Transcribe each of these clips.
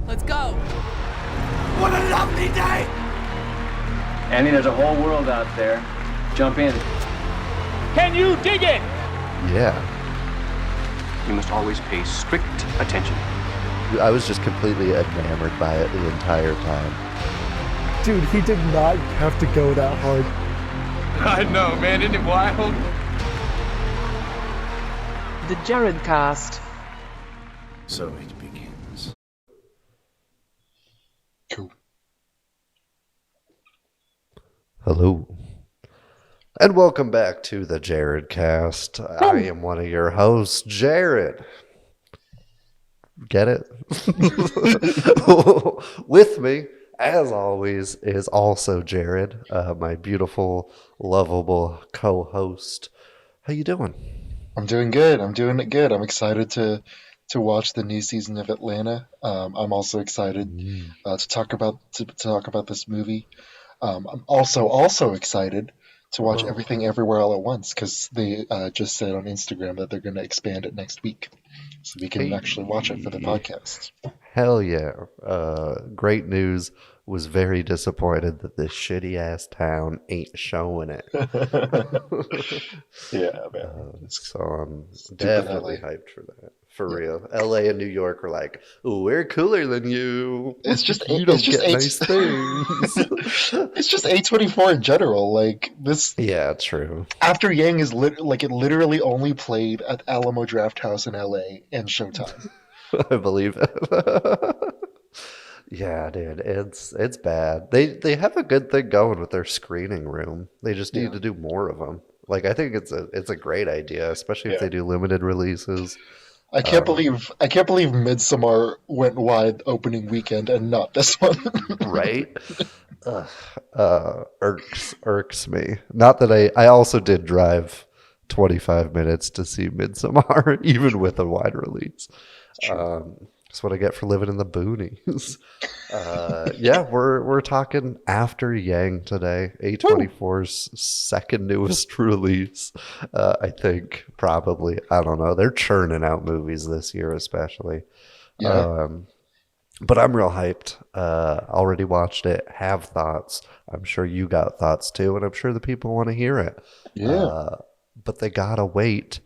Let's go. What a lovely day! Andy, there's a whole world out there. Jump in. Can you dig it? Yeah. You must always pay strict attention. I was just completely enamored by it the entire time. Dude, he did not have to go that hard. I know, man. Isn't it wild? The Jared Cast. So it begins. Cool. Hello. And welcome back to the Jared Cast. I am one of your hosts, Jared. Get it? With me, as always, is also Jared, my beautiful, lovable co-host. How you doing? I'm doing good. I'm doing it good. I'm excited to watch the new season of Atlanta. I'm also excited to talk about this movie. I'm also excited to watch Everything Everywhere All at Once because they just said on Instagram that they're going to expand it next week, so we can actually watch it for the podcast. Hell yeah. Great news. Was very disappointed that this shitty ass town ain't showing it. Yeah, man. So I'm definitely hyped for that. For real. LA and New York are like, ooh, we're cooler than you. It's just you don't get nice things. It's just A24 in general. Like this. Yeah, true. After Yang is it literally only played at Alamo Drafthouse in LA and Showtime. I believe it. Yeah, dude, it's bad. They have a good thing going with their screening room. They just need to do more of them. Like, I think it's a great idea, especially if they do limited releases. I can't believe Midsommar went wide opening weekend and not this one. Right? Irks me. Not that I also did drive 25 minutes to see Midsommar, even with a wide release. That's what I get for living in the boonies. Yeah, we're talking after Yang today, A24's second newest release. I think probably, I don't know. They're churning out movies this year, especially. Yeah. But I'm real hyped. Already watched it. Have thoughts. I'm sure you got thoughts too, and I'm sure the people want to hear it. Yeah. But they gotta wait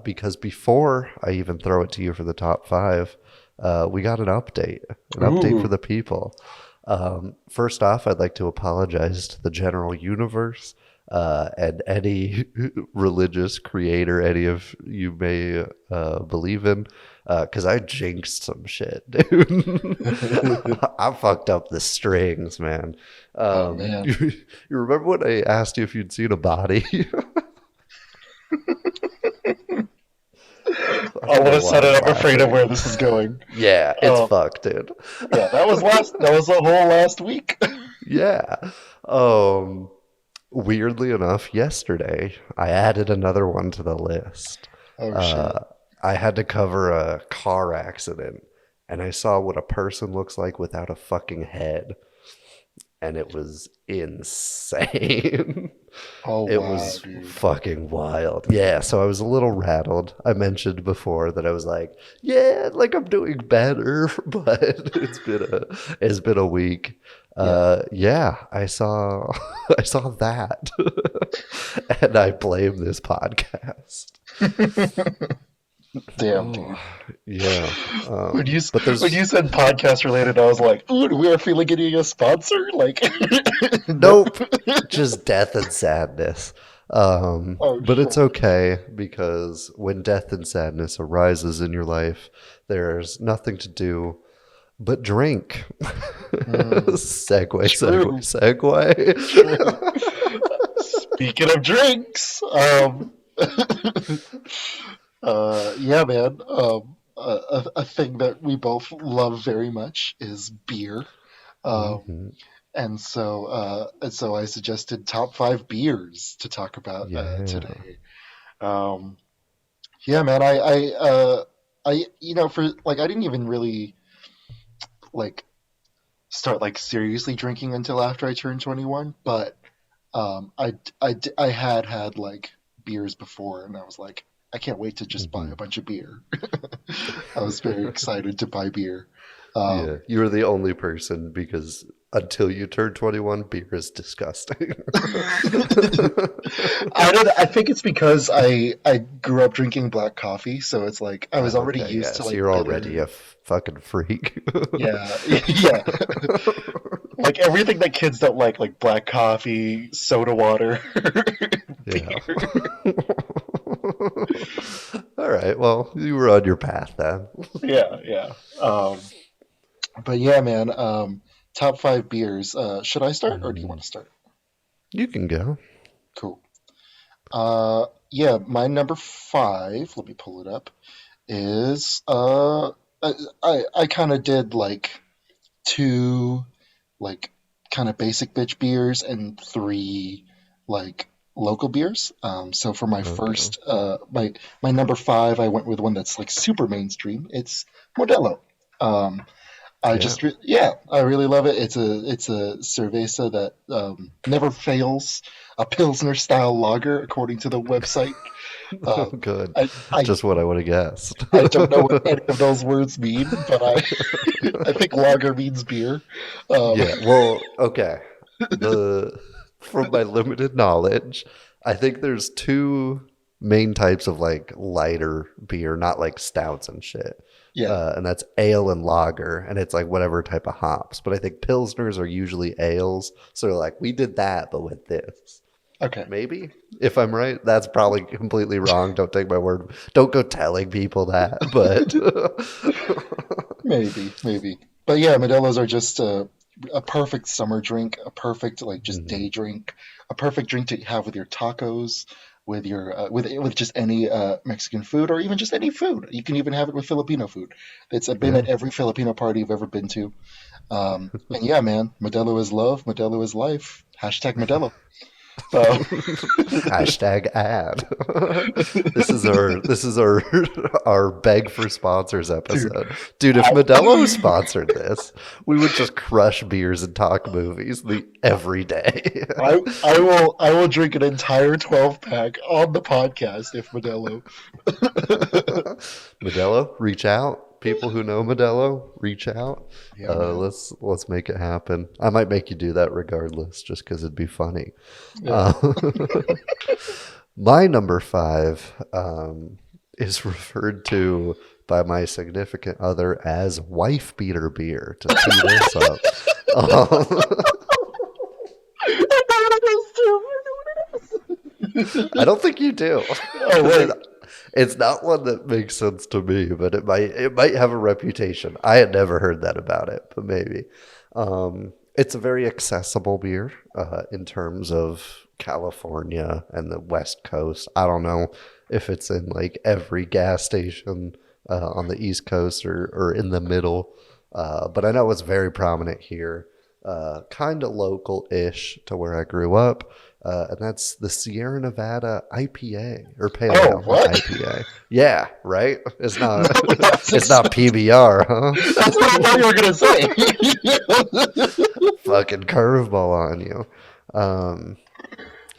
because before I even throw it to you for the top 5. We got an update for the people. First off, I'd like to apologize to the general universe and any religious creator any of you may believe in, because I jinxed some shit, dude. I fucked up the strings, man. Man. You remember when I asked you if you'd seen a body? All of a sudden, I'm afraid of where this is going. Yeah, it's fucked, dude. Yeah, that was the whole last week. Yeah. Weirdly enough, yesterday I added another one to the list. Oh shit! I had to cover a car accident, and I saw what a person looks like without a fucking head, and it was insane. Oh, it wow, was dude. fucking wild. Yeah, so I was a little rattled. I mentioned before that I was like, yeah, like I'm doing better, but it's been a week. Yeah, I saw that, and I blame this podcast. Damn, dude. Yeah. When you said podcast related, I was like, ooh, do we are feeling getting a sponsor? Like, nope, just death and sadness. But it's okay, because when death and sadness arises in your life, there's nothing to do but drink. Segue. Speaking of drinks, yeah, man. A thing that we both love very much is beer. And so I suggested top 5 beers to talk about today. Yeah, man. I for like I didn't even really like start like seriously drinking until after I turned 21, but I had like beers before, and I was like, I can't wait to just buy a bunch of beer. I was very excited to buy beer. Yeah, you were the only person because until you turn 21, beer is disgusting. I think it's because I grew up drinking black coffee, so it's like I was already Okay, used to yes, like you're already bitter. a fucking freak. Yeah, yeah. Like everything that kids don't like black coffee, soda water, Yeah. beer. All right, well, you were on your path then. Yeah, yeah. But yeah, man. Top five beers. Should I start or do you want to start? You can go. Cool. Yeah, my number five. Let me pull it up. Is I kind of did like two like kind of basic bitch beers and three like local beers. So for my Okay. first my number five, I went with one that's like super mainstream. It's Modelo. Um, Yeah. yeah, I really love it. It's a cerveza that never fails. A Pilsner style lager, according to the website. Good. I, I Just what I would have guessed. I don't know what any of those words mean, but I I think lager means beer. Um, Yeah, well, okay. The From my limited knowledge, I think there's two main types of like lighter beer, not like stouts and shit. yeah. And that's ale and lager, and it's like whatever type of hops. But I think pilsners are usually ales, so they're like we did that, but with this. Okay. Maybe if I'm right, that's probably completely wrong. Don't take my word. Don't go telling people that. But Maybe. But yeah, Modelo's are just a perfect summer drink, a perfect like just Mhm. day drink, a perfect drink to have with your tacos, with your with just any Mexican food or even just any food. You can even have it with Filipino food. It's been Yeah. at every Filipino party I've ever been to. And yeah, man, Modelo is love, Modelo is life. Hashtag Modelo. Uh, Hashtag ad. This is our our beg for sponsors dude, episode. Dude, if Modelo sponsored this, we would just crush beers and talk movies every day. I will drink an entire 12 pack on the podcast if Modelo. Modelo, reach out. People who know Modelo, reach out. Yeah, man. Let's make it happen. I might make you do that regardless, just because it'd be funny. Yeah. Uh, my number five is referred to by my significant other as wife beater beer to tee this up. Um, I don't think you do. Oh wait. It's not one that makes sense to me, but it might have a reputation. I had never heard that about it, but maybe. It's a very accessible beer in terms of California and the West Coast. I don't know if it's in like every gas station on the East Coast or in the middle, but I know it's very prominent here. Kind of local-ish to where I grew up. And that's the Sierra Nevada IPA or Pale Oh, Ale, not what? IPA. Yeah, right. It's not. No, It's not PBR, huh? that's what I thought you were gonna say. Fucking curveball on you.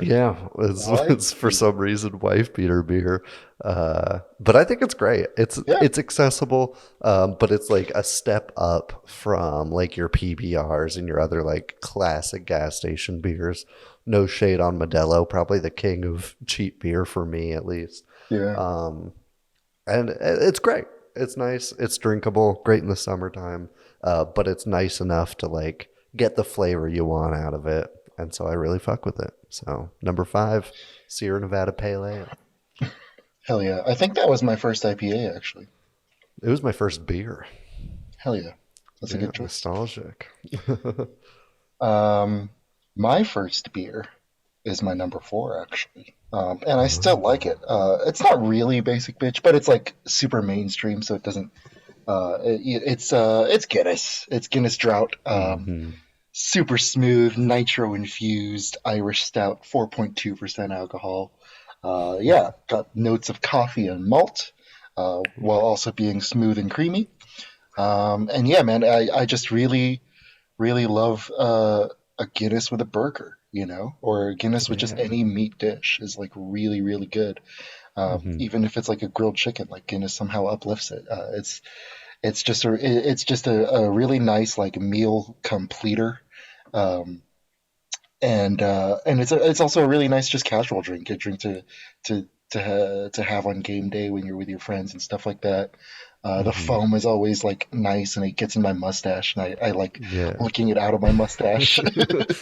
Yeah, it's for some reason wife beater beer, but I think it's great. Yeah. It's accessible, but it's like a step up from like your PBRs and your other like classic gas station beers. No shade on Modelo, probably the king of cheap beer for me at least. Yeah. And it's great. It's nice. It's drinkable. Great in the summertime, but it's nice enough to like get the flavor you want out of it. And so I really fuck with it. So number five, Sierra Nevada Pale Ale. Hell yeah. I think that was my first IPA actually. It was my first beer. Hell yeah. That's a Yeah, good choice. nostalgic. My first beer is my number four actually. And I still like it. It's not really basic bitch, but it's like super mainstream, so it doesn't it's Guinness. It's Guinness Drought. Mhm. Super smooth, nitro infused Irish stout, 4.2% alcohol. Yeah, got notes of coffee and malt, while also being smooth and creamy. And yeah, man, I just really, really love a Guinness with a burger, or a Guinness with just Yeah. any meat dish is like really, really good. Mhm. Even if it's like a grilled chicken, like Guinness somehow uplifts it. It's just a really nice like meal completer. Um, and it's also a really nice just casual drink, a drink to have on game day when you're with your friends and stuff like that. The Hmm. foam is always like nice, and it gets in my mustache, and I like Yeah. licking it out of my mustache.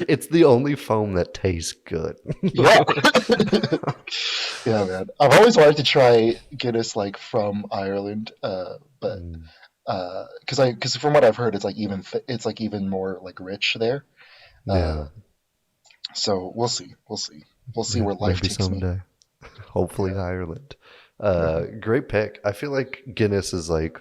It's the only foam that tastes good. Yeah, yeah, man. I've always wanted to try Guinness like from Ireland, but Mm, because from what I've heard, it's like even more like rich there. Uh, yeah. so we'll see Yeah. where life Maybe takes me. someday. Hopefully Yeah. Ireland. Mhm. Great pick. I feel like Guinness is like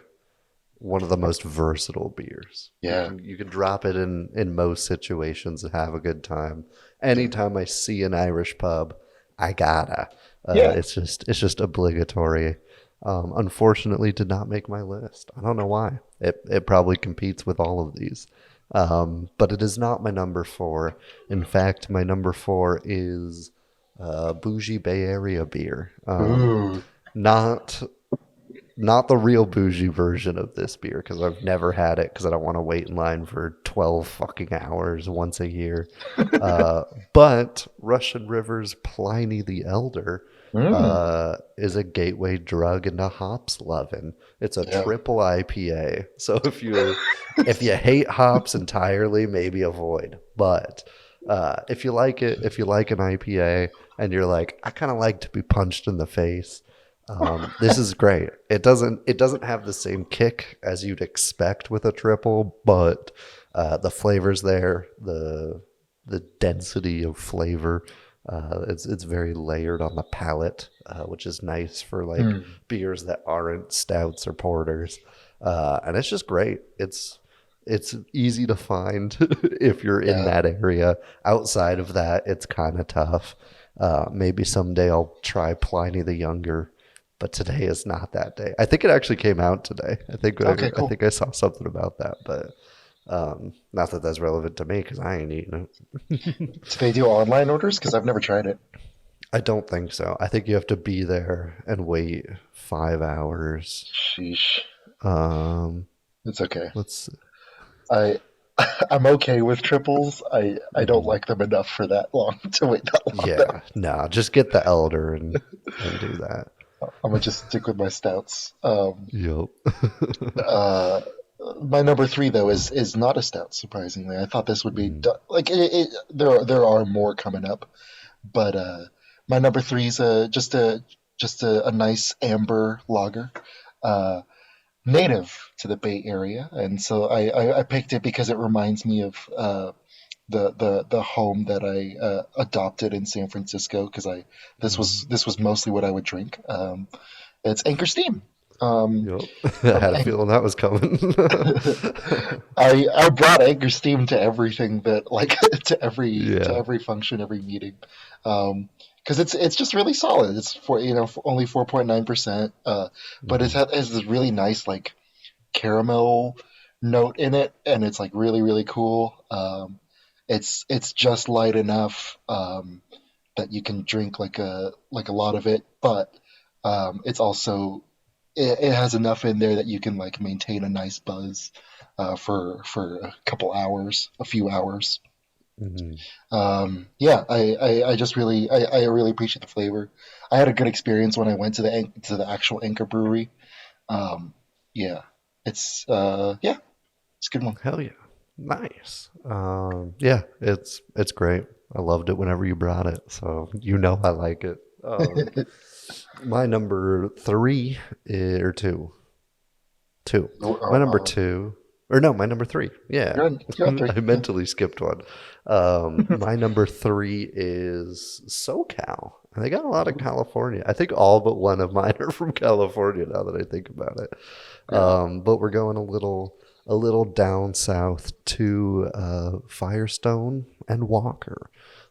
one of the most versatile beers. Yeah. You can drop it in most situations and have a good time. Yeah. Anytime I see an Irish pub, I gotta. Yeah. It's just obligatory. Unfortunately, did not make my list. I don't know why. It probably competes with all of these. But it is not my number four. In fact, my number four is bougie Bay Area beer. Ooh. Not not the real bougie version of this beer because I've never had it because I don't want to wait in line for 12 fucking hours once a year. Uh, but Russian River's Pliny the Elder Mm. is a gateway drug into hops loving. It's a Yeah. triple IPA. So if you hate hops entirely, maybe avoid. But if you like it, if you like an IPA and you're like, I kind of like to be punched in the face, this is great. It doesn't have the same kick as you'd expect with a triple, but the flavors there, the density of flavor, it's very layered on the palate, which is nice for like Mm. beers that aren't stouts or porters, and it's just great. It's easy to find if you're in Yeah. that area. Outside of that, it's kind of tough. Maybe someday I'll try Pliny the Younger, but today is not that day. I think it actually came out today. Okay, I cool. think I saw something about that, but not that that's relevant to me because I ain't eating it. Do they do online orders? Because I've never tried it. I don't think so. I think you have to be there and wait 5 hours. Sheesh. Um, It's okay. let's. I I'm okay with triples. I don't Mhm. like them enough for that long to wait that long though. Yeah, no, just get the elder and do that. I'm gonna just stick with my stouts. Yep. Uh, my number three though is not a stout. Surprisingly, I thought this would be Mhm. like there are more coming up, but my number three is a nice amber lager. Uh, Native to the Bay Area, and so I picked it because it reminds me of the home that I adopted in San Francisco because I Mhm. this was mostly what I would drink. It's Anchor Steam. Um, Yep. I from had a feeling that was coming. I brought Anchor Steam to everything that like to Yeah. every function, every meeting, because it's just really solid. It's for only 4.9%, but Mhm. it has this really nice like caramel note in it, and it's like really really cool. It's just light enough that you can drink like a lot of it, but it's also it has enough in there that you can like maintain a nice buzz for a couple hours, a few hours. Mhm. Yeah, I just really I really appreciate the flavor. I had a good experience when I went to to the actual Anchor Brewery. Um, yeah, yeah, it's a good one. Hell yeah. Nice. Yeah, it's great. I loved it whenever you brought it, so you know I like it. My number three or two. Two. My number Uh, two, or no, my number three. Yeah, you're on three. I Yeah. mentally skipped one. My number three is SoCal. And they got a lot of California. I think all but one of mine are from California now that I think about it. Yeah. But we're going a little down south to Firestone and Walker.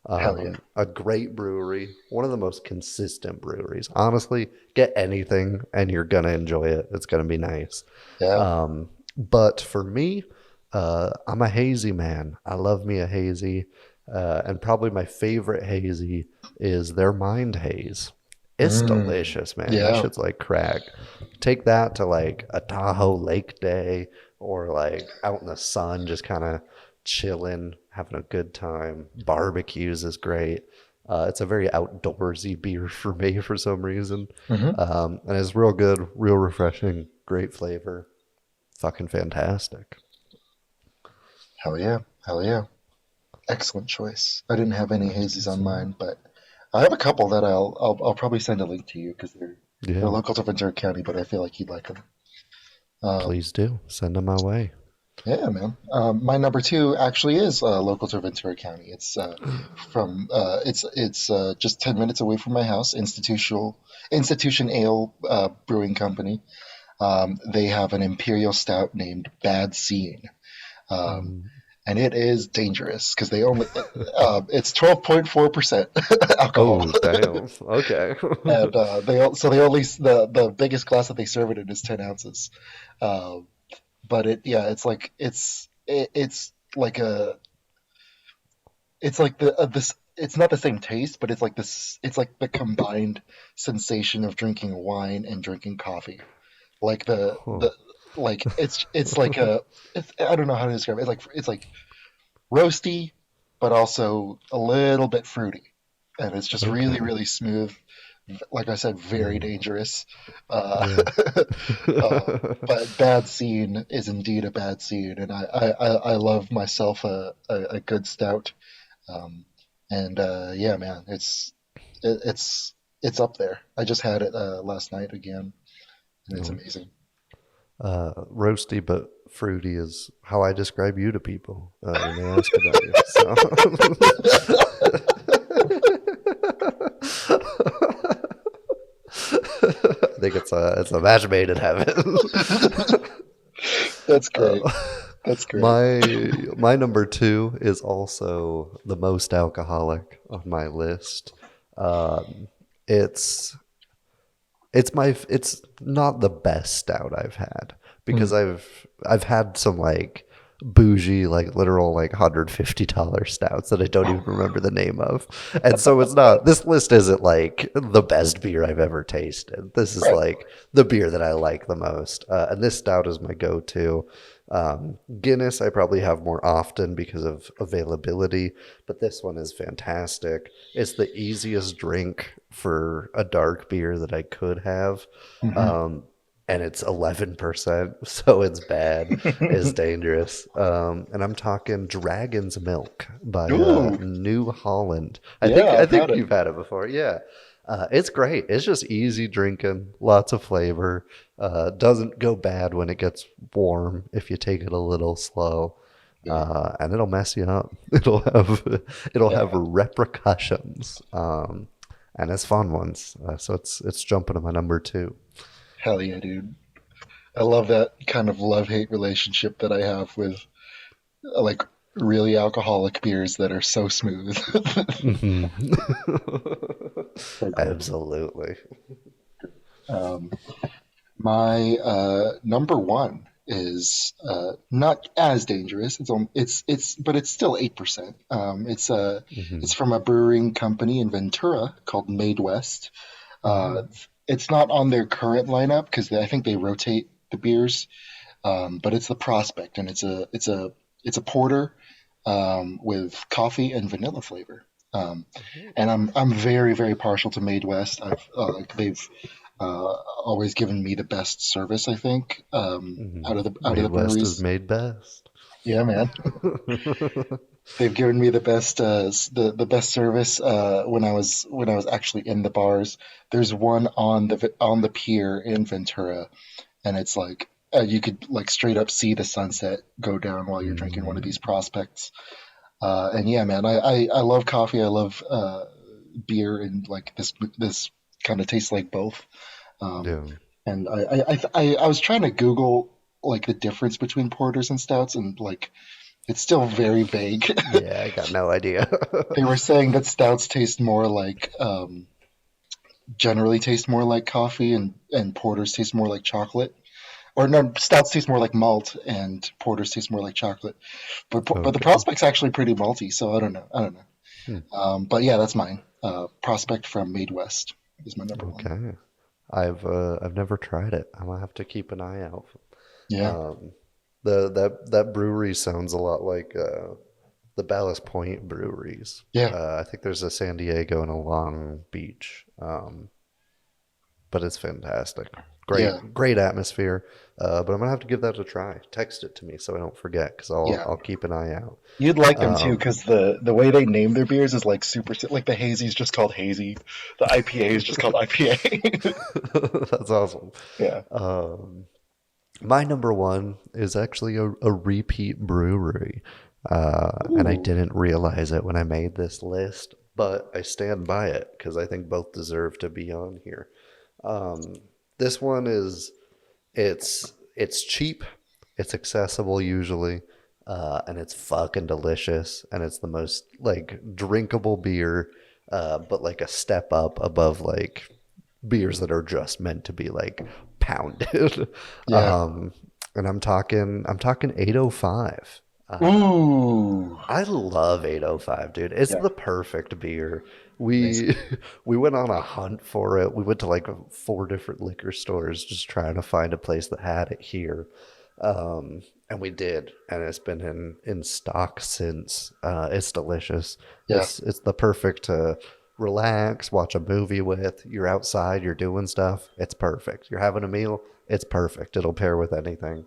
Hell yeah. A great brewery, one of the most consistent breweries. Honestly, get anything and you're gonna enjoy it. It's gonna be nice. Yeah. But for me, I'm a hazy man. I love me a hazy, and probably my favorite hazy is their Mind Haze. It's delicious, man. That Yeah. shit's like crack. Take that to like a Tahoe Lake day or like out in the sun, just kind of chilling, having a good time. Barbecues is great. It's a very outdoorsy beer for me for some reason. And it's real good, real refreshing, great flavor. Fucking fantastic. Hell yeah. Hell yeah. Excellent choice. I didn't have any hazies on mine, but I have a couple that I'll probably send a link to you because they're Yeah, local to Ventura County, but I feel like you'd like them. please do. Send them my way. Yeah, man. My number two actually is local to Ventura County. It's from it's just 10 minutes away from my house. Institution Ale Brewing Company. They have an imperial stout named Bad Scene. And it is dangerous because they only it's 12.4% alcohol. Oh, damn. Okay. And they only the biggest glass that they serve it in is 10 ounces. But it's like it's like a it's like this it's not the same taste, but it's like this it's like the combined sensation of drinking wine and drinking coffee. Like the like it's like I don't know how to describe it. It's like roasty, but also a little bit fruity, and it's just really really smooth. Like I said, very dangerous. But Bad Scene is indeed a bad scene, and I love myself a good stout. And yeah, man, it's up there. I just had it last night again, and it's amazing. Roasty but fruity is how I describe you to people when they ask about you. So. I think it's a match made in heaven. That's great. That's great. My number two is also the most alcoholic on my list. It's not the best stout I've had because I've had some like bougie, like literal like $150 stouts that I don't even remember the name of. And so this list isn't like the best beer I've ever tasted. This is like the beer that I like the most. And this stout is my go-to. Guinness I probably have more often because of availability, but this one is fantastic. It's the easiest drink for a dark beer that I could have. And it's 11%, so it's bad. It's dangerous. And I'm talking Dragon's Milk by New Holland. I think you've had it before. Yeah. It's great. It's just easy drinking, lots of flavor. Doesn't go bad when it gets warm if you take it a little slow. And it'll mess you up. It'll have repercussions. And it's fun ones. So it's jumping to my number two. Hell yeah, dude. I love that kind of love-hate relationship that I have with like really alcoholic beers that are so smooth. Absolutely. My number one is not as dangerous. But it's still 8%. It's from a brewing company in Ventura called Made West. It's not on their current lineup because I think they rotate the beers, but it's the Prospect, and it's a porter with coffee and vanilla flavor. And I'm very very partial to Made West. They've always given me the best service. I think out of the Made West breweries is made best. Yeah, man. They've given me the best the best service when I was actually in the bars. There's one on the pier in Ventura, and it's like you could like straight up see the sunset go down while you're drinking one of these Prospects. And yeah, man, I love coffee. I love beer, and like this kind of tastes like both. And I was trying to Google like the difference between porters and stouts, and like it's still very vague. Yeah, I got no idea. They were saying that stouts taste more like generally taste more like coffee, and porters taste more like chocolate. Or no, stouts taste more like malt, and porters taste more like chocolate. But the Prospect's actually pretty malty, so I don't know. But yeah, that's mine. Prospect from Made West. is my number one. Okay. I've never tried it. I'm gonna have to keep an eye out. Yeah. That brewery sounds a lot like the Ballast Point breweries. Yeah. I think there's a San Diego and a Long Beach. But it's fantastic. Yeah. Great atmosphere. But I'm gonna have to give that a try. Text it to me so I don't forget, because I'll keep an eye out. You'd like them too, because the way they name their beers is like super, like the hazy's just called hazy, the IPA is just called IPA. That's awesome. Yeah. My number one is actually a repeat brewery, and I didn't realize it when I made this list, but I stand by it because I think both deserve to be on here. This one it's cheap, it's accessible usually, and it's fucking delicious, and it's the most like drinkable beer, but like a step up above like beers that are just meant to be like pounded. Yeah. And I'm talking 805. Ooh. I love 805, dude. It's Yeah. the perfect beer. We we went on a hunt for it. We went to like 4 different liquor stores just trying to find a place that had it here. And we did, and it's been in stock since. It's delicious. Yeah. It's the perfect to relax, watch a movie with. You're outside, you're doing stuff. It's perfect. You're having a meal. It's perfect. It'll pair with anything.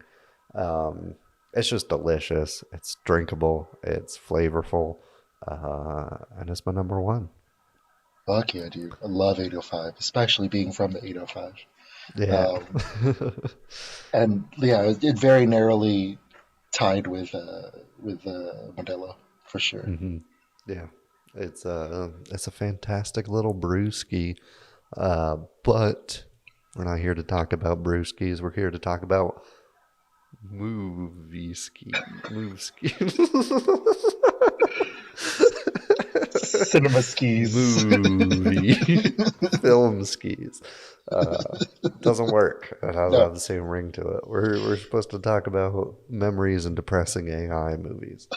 It's just delicious. It's drinkable. It's flavorful, and it's my number one. Fuck yeah, dude. I love 805, especially being from the 805. Yeah. And yeah, it very narrowly tied with Modelo for sure. Yeah. It's a fantastic little brewski, but we're not here to talk about brewskis. We're here to talk about movie ski. Move ski. Cinema skis. Movie. Film skis. Doesn't work. It doesn't have the same ring to it. We're supposed to talk about memories and depressing AI movies.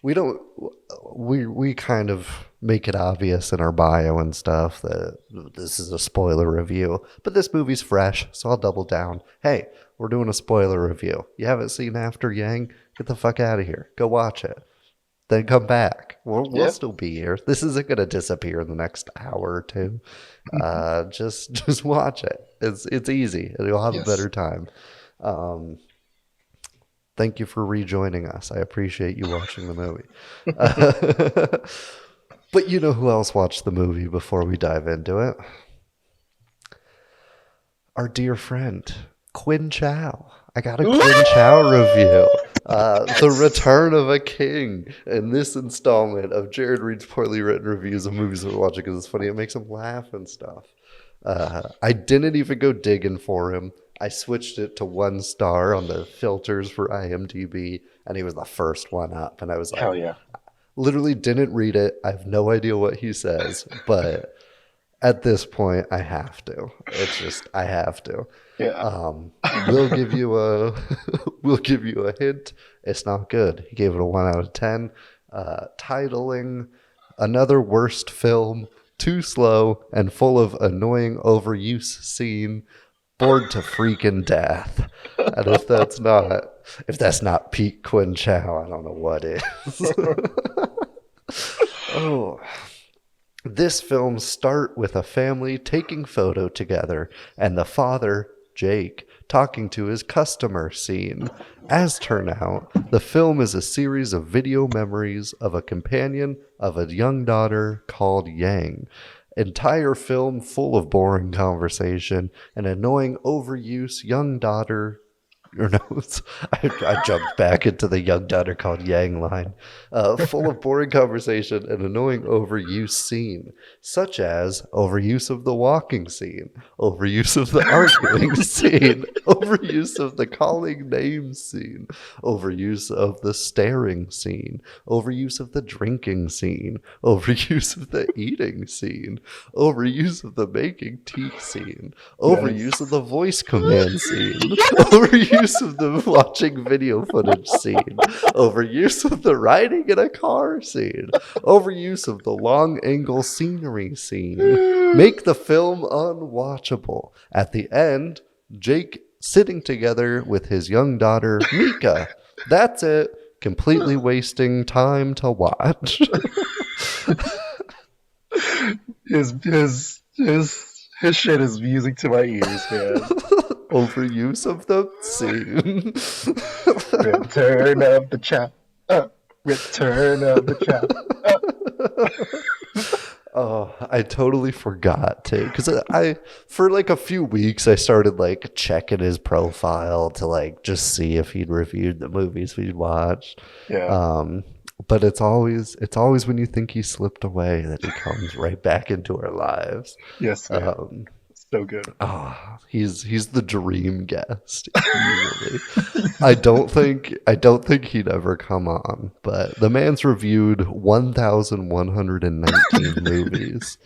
We kind of make it obvious in our bio and stuff that this is a spoiler review, but this movie's fresh, so I'll double down. Hey, we're doing a spoiler review. You haven't seen After Yang? Get the fuck out of here. Go watch it. Then come back. We'll still be here. This isn't going to disappear in the next hour or two. Just watch it. It's easy. You'll have a better time. Thank you for rejoining us. I appreciate you watching the movie. But you know who else watched the movie before we dive into it? Our dear friend, Quinn Chow. I got a Quinn Chow review. The Return of a King. In this installment of Jared reads poorly written reviews of movies we're watching because it's funny. It makes him laugh and stuff. I didn't even go digging for him. I switched it to 1 star on the filters for IMDb, and he was the first one up. And I was like, Hell yeah. Literally didn't read it. I have no idea what he says, but at this point, I have to. It's just, I have to. Yeah. We'll give you a hint. It's not good. He gave it a 1 out of 10. Titling another worst film, too slow and full of annoying overuse scene. Bored to freaking death. And if that's not Pete Quinn Chow, I don't know what is. Oh. This film starts with a family taking photo together and the father, Jake, talking to his customer scene. As turn out, the film is a series of video memories of a companion of a young daughter called Yang. Entire film full of boring conversation and annoying overuse young daughter. Or no, I jumped back into the young daughter called Yang line. Full of boring conversation and annoying overuse scene, such as overuse of the walking scene, overuse of the arguing scene, overuse of the calling names scene, overuse of the staring scene, overuse of the drinking scene, overuse of the eating scene, overuse of the making tea scene, overuse of the voice command scene, overuse overuse of the watching video footage scene, overuse of the riding in a car scene, overuse of the long angle scenery scene. Make the film unwatchable. At the end, Jake sitting together with his young daughter, Mika. That's it. Completely wasting time to watch. His shit is music to my ears, man. Overuse of the scene. Return of the chap. Return of the chap. Oh, I totally forgot to, because I for like a few weeks I started like checking his profile to like just see if he'd reviewed the movies we'd watched. Yeah. But it's always when you think he slipped away that he comes right back into our lives. Yes, man. So good. Oh, he's the dream guest. Usually. I don't think he'd ever come on, but the man's reviewed 1,119 movies,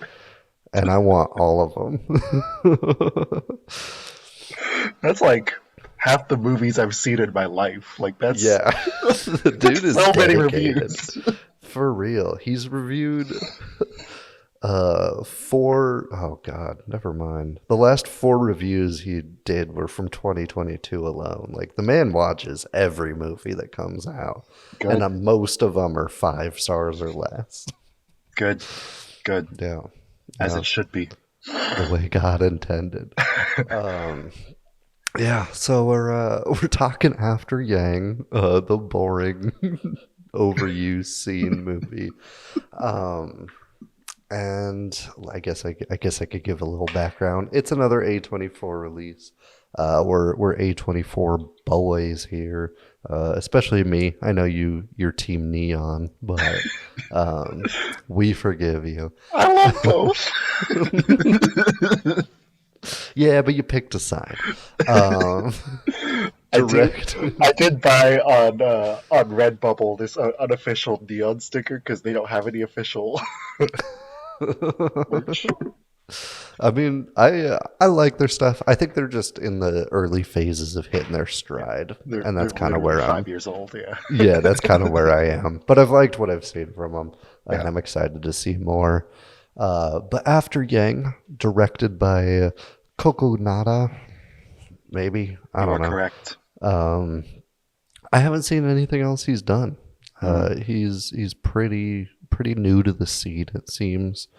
and I want all of them. That's like half the movies I've seen in my life. Like that's the dude is so many dedicated. reviews. For real. He's reviewed 4 never mind. The last 4 reviews he did were from 2022 alone. Like the man watches every movie that comes out. Good. And most of them are 5 stars or less. Good. Yeah. As it should be. The way God intended. Yeah, so we're talking After Yang, the boring overused scene movie. And I guess I could give a little background. It's another A24 release. We're A24 boys here, especially me. I know you're Team Neon, but we forgive you. I love both. Yeah, but you picked a side. I did buy on Redbubble this unofficial Neon sticker because they don't have any official merch. I mean, I like their stuff. I think they're just in the early phases of hitting their stride, and that's kind of where I'm 5 years old. Yeah, yeah, that's kind of where I am. But I've liked what I've seen from them, and I'm excited to see more. But After Yang, directed by Coconutta, maybe I don't know. Correct. I haven't seen anything else he's done. He's pretty new to the scene, it seems.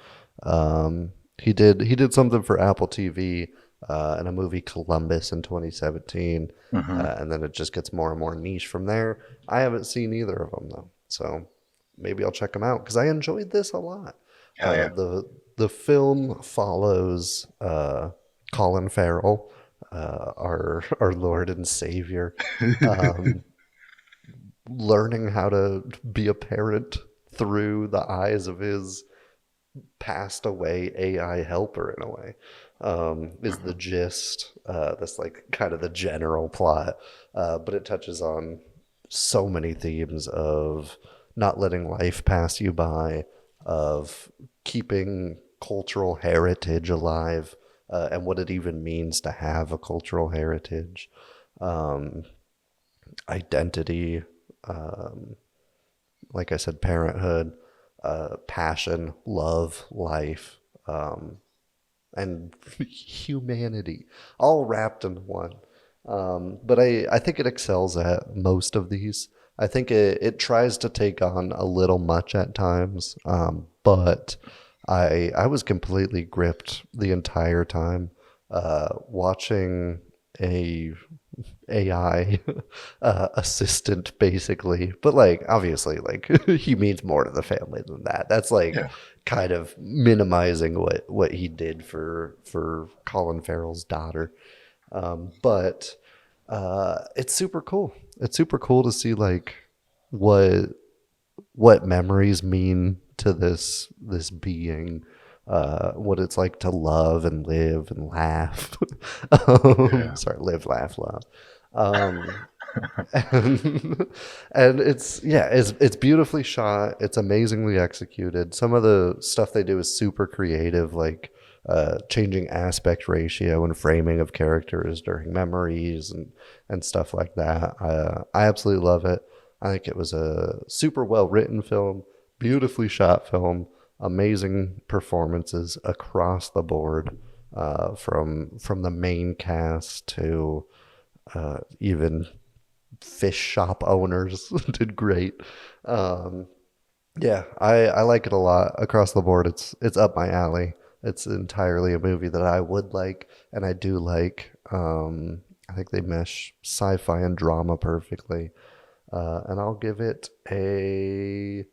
He did something for Apple TV in a movie Columbus in 2017, and then it just gets more and more niche from there. I haven't seen either of them though, so maybe I'll check them out because I enjoyed this a lot. The film follows Colin Farrell, our Lord and Savior, learning how to be a parent through the eyes of his passed away AI helper in a way, is the gist. That's like kind of the general plot, but it touches on so many themes of not letting life pass you by, of keeping cultural heritage alive, and what it even means to have a cultural heritage, identity, like I said, parenthood, passion, love, life, and humanity, all wrapped in one. But I think it excels at most of these. I think it tries to take on a little much at times, but I was completely gripped the entire time, watching a AI assistant basically, but like obviously like he means more to the family than that. That's like kind of minimizing what he did for Colin Farrell's daughter, but it's super cool. It's super cool to see like what memories mean to this being, what it's like to love and live and laugh. Sorry, live, laugh, love. And it's beautifully shot. It's amazingly executed. Some of the stuff they do is super creative. Like changing aspect ratio and framing of characters during memories and stuff like that. I absolutely love it. I think it was a super well written film, beautifully shot film, amazing performances across the board, from the main cast to even fish shop owners did great. Yeah, I like it a lot across the board. It's up my alley. It's entirely a movie that I would like, and I do like. I think they mesh sci-fi and drama perfectly. And I'll give it a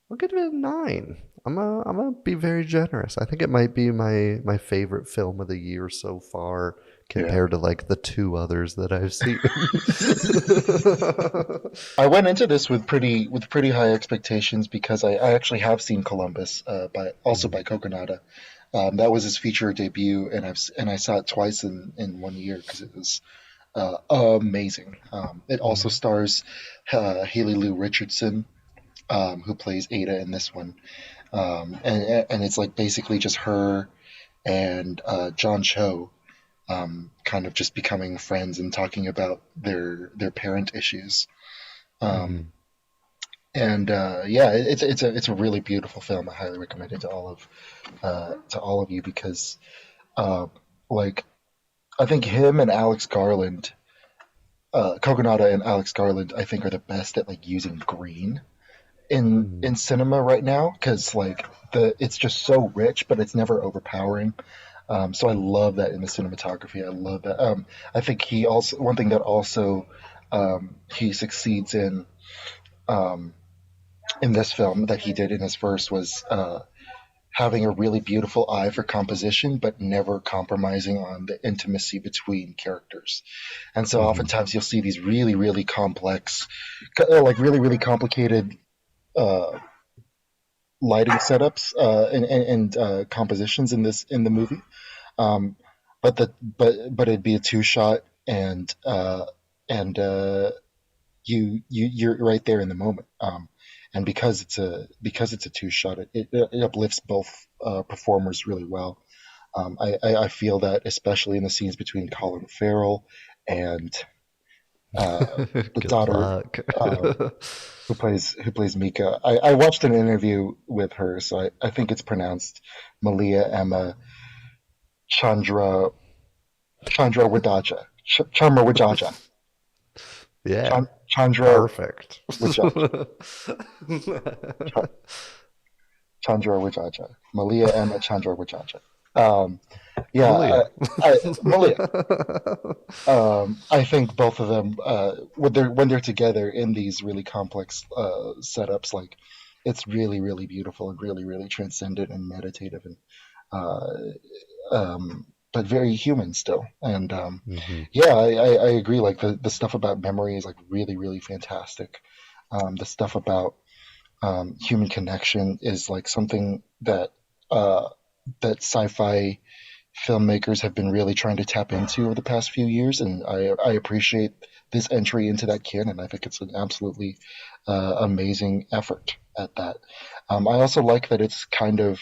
9. I'm gonna be very generous. I think it might be my favorite film of the year so far, compared to like the 2 others that I've seen. I went into this with pretty high expectations because I actually have seen Columbus by Coconutta. That was his feature debut, and I saw it twice in 1 year because it was amazing. It also stars Haley Lou Richardson, who plays Ada in this one, and it's like basically just her and John Cho, kind of just becoming friends and talking about their parent issues. And it's a really beautiful film. I highly recommend it to all of you because like I think him and Alex Garland, Coconutta and Alex Garland, I think are the best at like using green in cinema right now, because like it's just so rich, but it's never overpowering. So I love that in the cinematography. I love that. I think one thing that also he succeeds in this film that he did in his first was having a really beautiful eye for composition, but never compromising on the intimacy between characters. And so oftentimes you'll see these really, really complex, like really, really complicated lighting setups and compositions in the movie. But it'd be a 2-shot, and you're right there in the moment. And because it's a 2-shot, it uplifts both performers really well. I feel that especially in the scenes between Colin Farrell and the daughter who plays Mika. I watched an interview with her, so I think it's pronounced Malia Emma Chandra Wadaja. Chandra Wajaja. Yeah. Chandra. Perfect. Chandra Wajaja. Malia Emma Chandra Wajaja. Malia. I think both of them, when they're together in these really complex setups, like it's really, really beautiful and really, really transcendent and meditative, and but very human still. And I agree. Like the stuff about memory is like really, really fantastic. The stuff about human connection is like something that sci-fi filmmakers have been really trying to tap into over the past few years, and I appreciate this entry into that canon. I think it's an absolutely amazing effort at that. I also like that it's kind of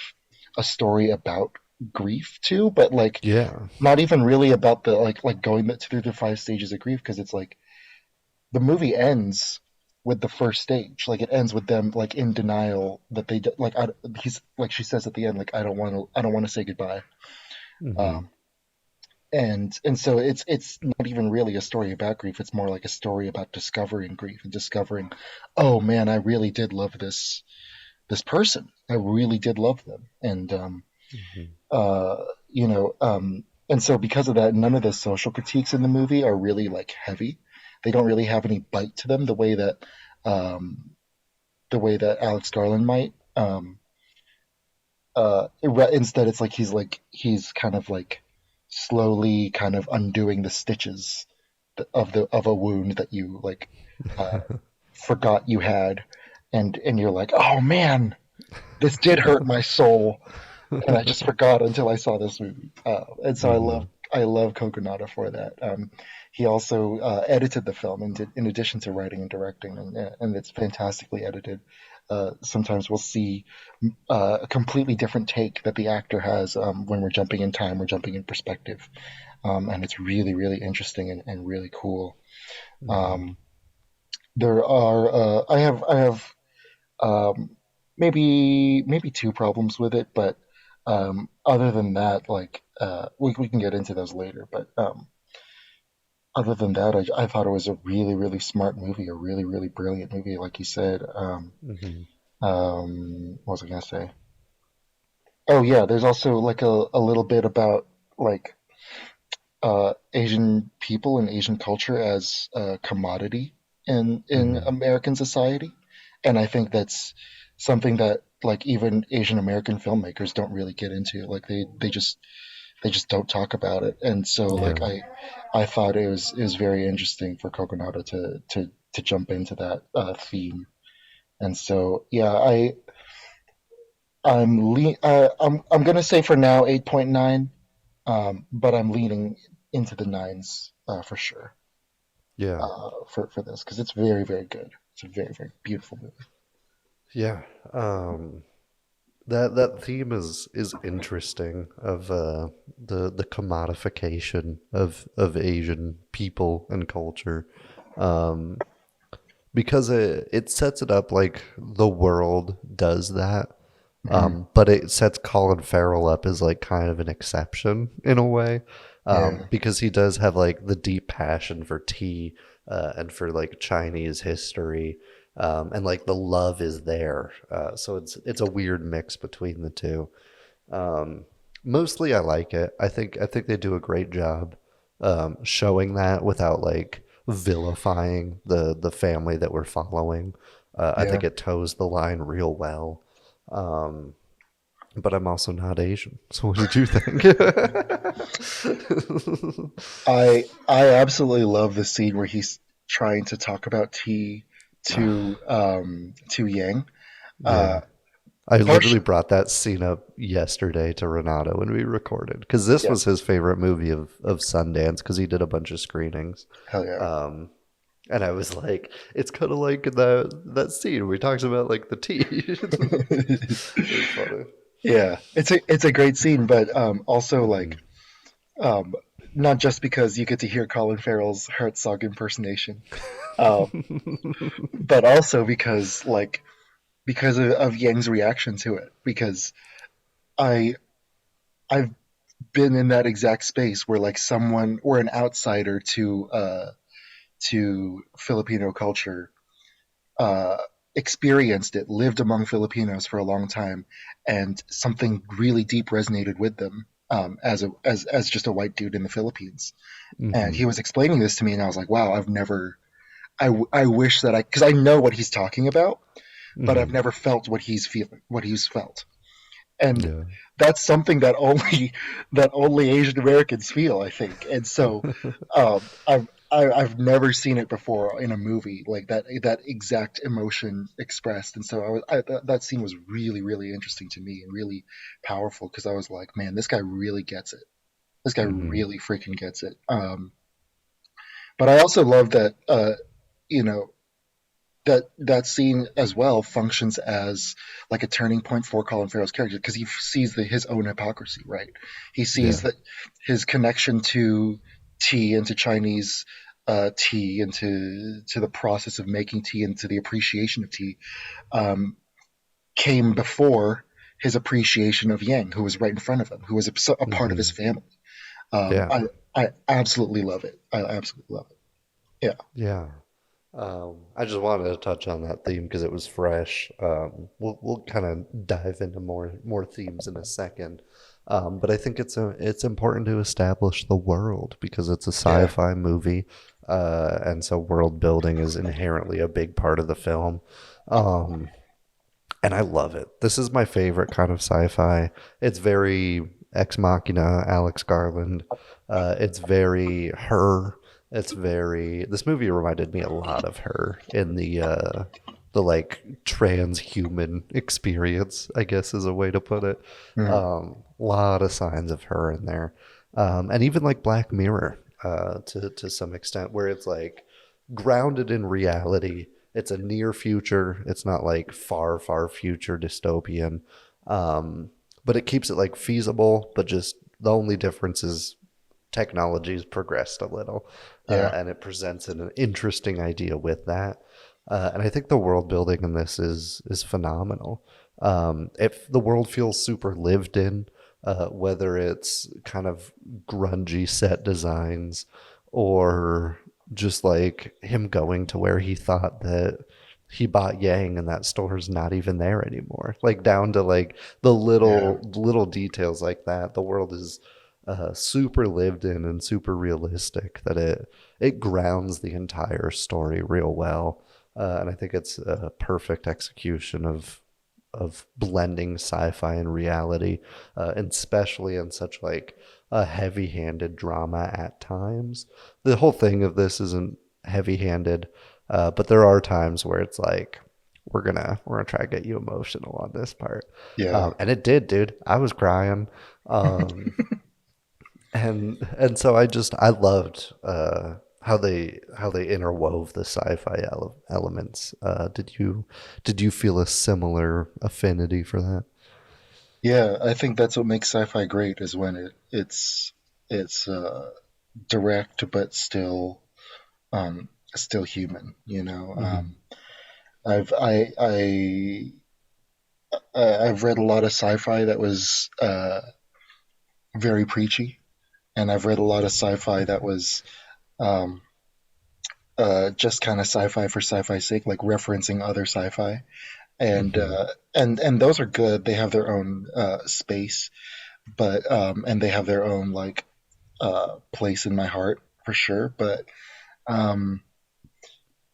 a story about grief too, but like not even really about the like going through the 5 stages of grief, because it's like the movie ends with the first stage. Like it ends with them like in denial that they like he's like she says at the end, like I don't want to say goodbye. And so it's not even really a story about grief. It's more like a story about discovering grief and discovering, oh man, I really did love this person. I really did love them. And and so because of that, none of the social critiques in the movie are really like heavy. They don't really have any bite to them the way that Alex Garland might. Instead, it's like he's kind of like slowly kind of undoing the stitches of a wound that you like forgot you had, and you're like, oh man, this did hurt my soul, and I just forgot until I saw this movie. And so I love Coconutta for that. he also edited the film in addition to writing and directing, and it's fantastically edited. Sometimes we'll see a completely different take that the actor has when we're jumping in time, we're jumping in perspective, and it's really, really interesting and really cool. There are I have maybe two problems with it, but other than that, like we can get into those later. But other than that, I thought it was a really, really smart movie, a really, really brilliant movie, like you said. What was I gonna say? Oh yeah, there's also like a little bit about like Asian people and Asian culture as a commodity in American society, and I think that's something that like even Asian American filmmakers don't really get into. Like they just don't talk about it, and so like I thought it was very interesting for Coconutta to jump into that theme, and so yeah, I'm gonna say for now 8.9, but I'm leaning into the nines for sure. Yeah. For this because it's very, very good. It's a very, very beautiful movie. Yeah. That theme is interesting of the commodification of Asian people and culture, because it sets it up like the world does that, but it sets Colin Farrell up as like kind of an exception in a way, because he does have like the deep passion for tea and for like Chinese history. And like the love is there, so it's a weird mix between the two. Mostly, I like it. I think they do a great job showing that without like vilifying the family that we're following. I think it toes the line real well. But I'm also not Asian, so what did you think? I absolutely love the scene where he's trying to talk about tea to Yang. I literally brought that scene up yesterday to Renato when we recorded because this was his favorite movie of Sundance because he did a bunch of screenings. Hell yeah. And I was like, it's kind of like in that scene where he talks about like the tea. It's funny. Yeah, it's a great scene, but also like not just because you get to hear Colin Farrell's Herzog impersonation, but also because of Yang's reaction to it. Because I've been in that exact space where like someone or an outsider to Filipino culture experienced it, lived among Filipinos for a long time, and something really deep resonated with them as just a white dude in the Philippines. And he was explaining this to me, and I was like, wow, I wish that because I know what he's talking about, but I've never felt what he's felt. And that's something that only Asian Americans feel, I think. And so I've never seen it before in a movie, like that exact emotion expressed. And so that scene was really, really interesting to me and really powerful because I was like, man, this guy really gets it. This guy really freaking gets it. But I also love that that scene as well functions as like a turning point for Colin Farrell's character because he sees his own hypocrisy, right? He sees that his connection to tea and to Chinese tea and to the process of making tea and to the appreciation of tea came before his appreciation of Yang, who was right in front of him, who was a part of his family. I absolutely love it. I absolutely love it. Yeah. I just wanted to touch on that theme because it was fresh. We'll kind of dive into more themes in a second. But I think it's important to establish the world because it's a sci-fi movie, and so world building is inherently a big part of the film. And I love it. This is my favorite kind of sci-fi. It's very Ex Machina, Alex Garland. It's very Her. This movie reminded me a lot of Her in the like transhuman experience, I guess is a way to put it. Lot of signs of Her in there. And even like Black Mirror. to some extent, where it's like grounded in reality. It's a near future. It's not like far, far future dystopian. But it keeps it like feasible, but just the only difference is technology's progressed a little. Yeah. And it presents an interesting idea with that. And I think the world building in this is phenomenal. If the world feels super lived in, whether it's kind of grungy set designs or just like him going to where he thought that he bought Yang and that store's not even there anymore. Like down to like the little details like that. The world is super lived in and super realistic, that it grounds the entire story real well. And I think it's a perfect execution of blending sci-fi and reality, and especially in such like a heavy-handed drama at times. The whole thing of this isn't heavy-handed, but there are times where it's like we're gonna try to get you emotional on this part. Yeah. And it did, dude. I was crying. And so I loved how they interwove the sci-fi elements. Did you feel a similar affinity for that? Yeah, I think that's what makes sci-fi great, is when it's direct but still human, you know. I've I've read a lot of sci-fi that was very preachy, and I've read a lot of sci-fi that was um, just kind of sci-fi for sci-fi's sake, like referencing other sci-fi, and Hmm. and those are good. They have their own space, but and they have their own like place in my heart for sure. But um,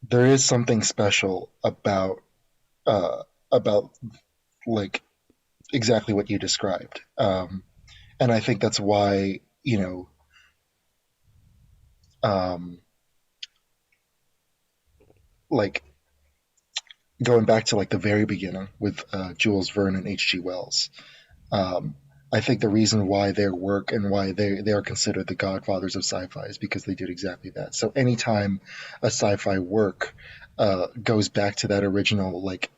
there is something special about like exactly what you described, and I think that's why, you know, um, like going back to like the very beginning with Jules Verne and H.G. Wells. Um, I think the reason why their work and why they are considered the godfathers of sci-fi is because they did exactly that. So anytime a sci-fi work goes back to that original, like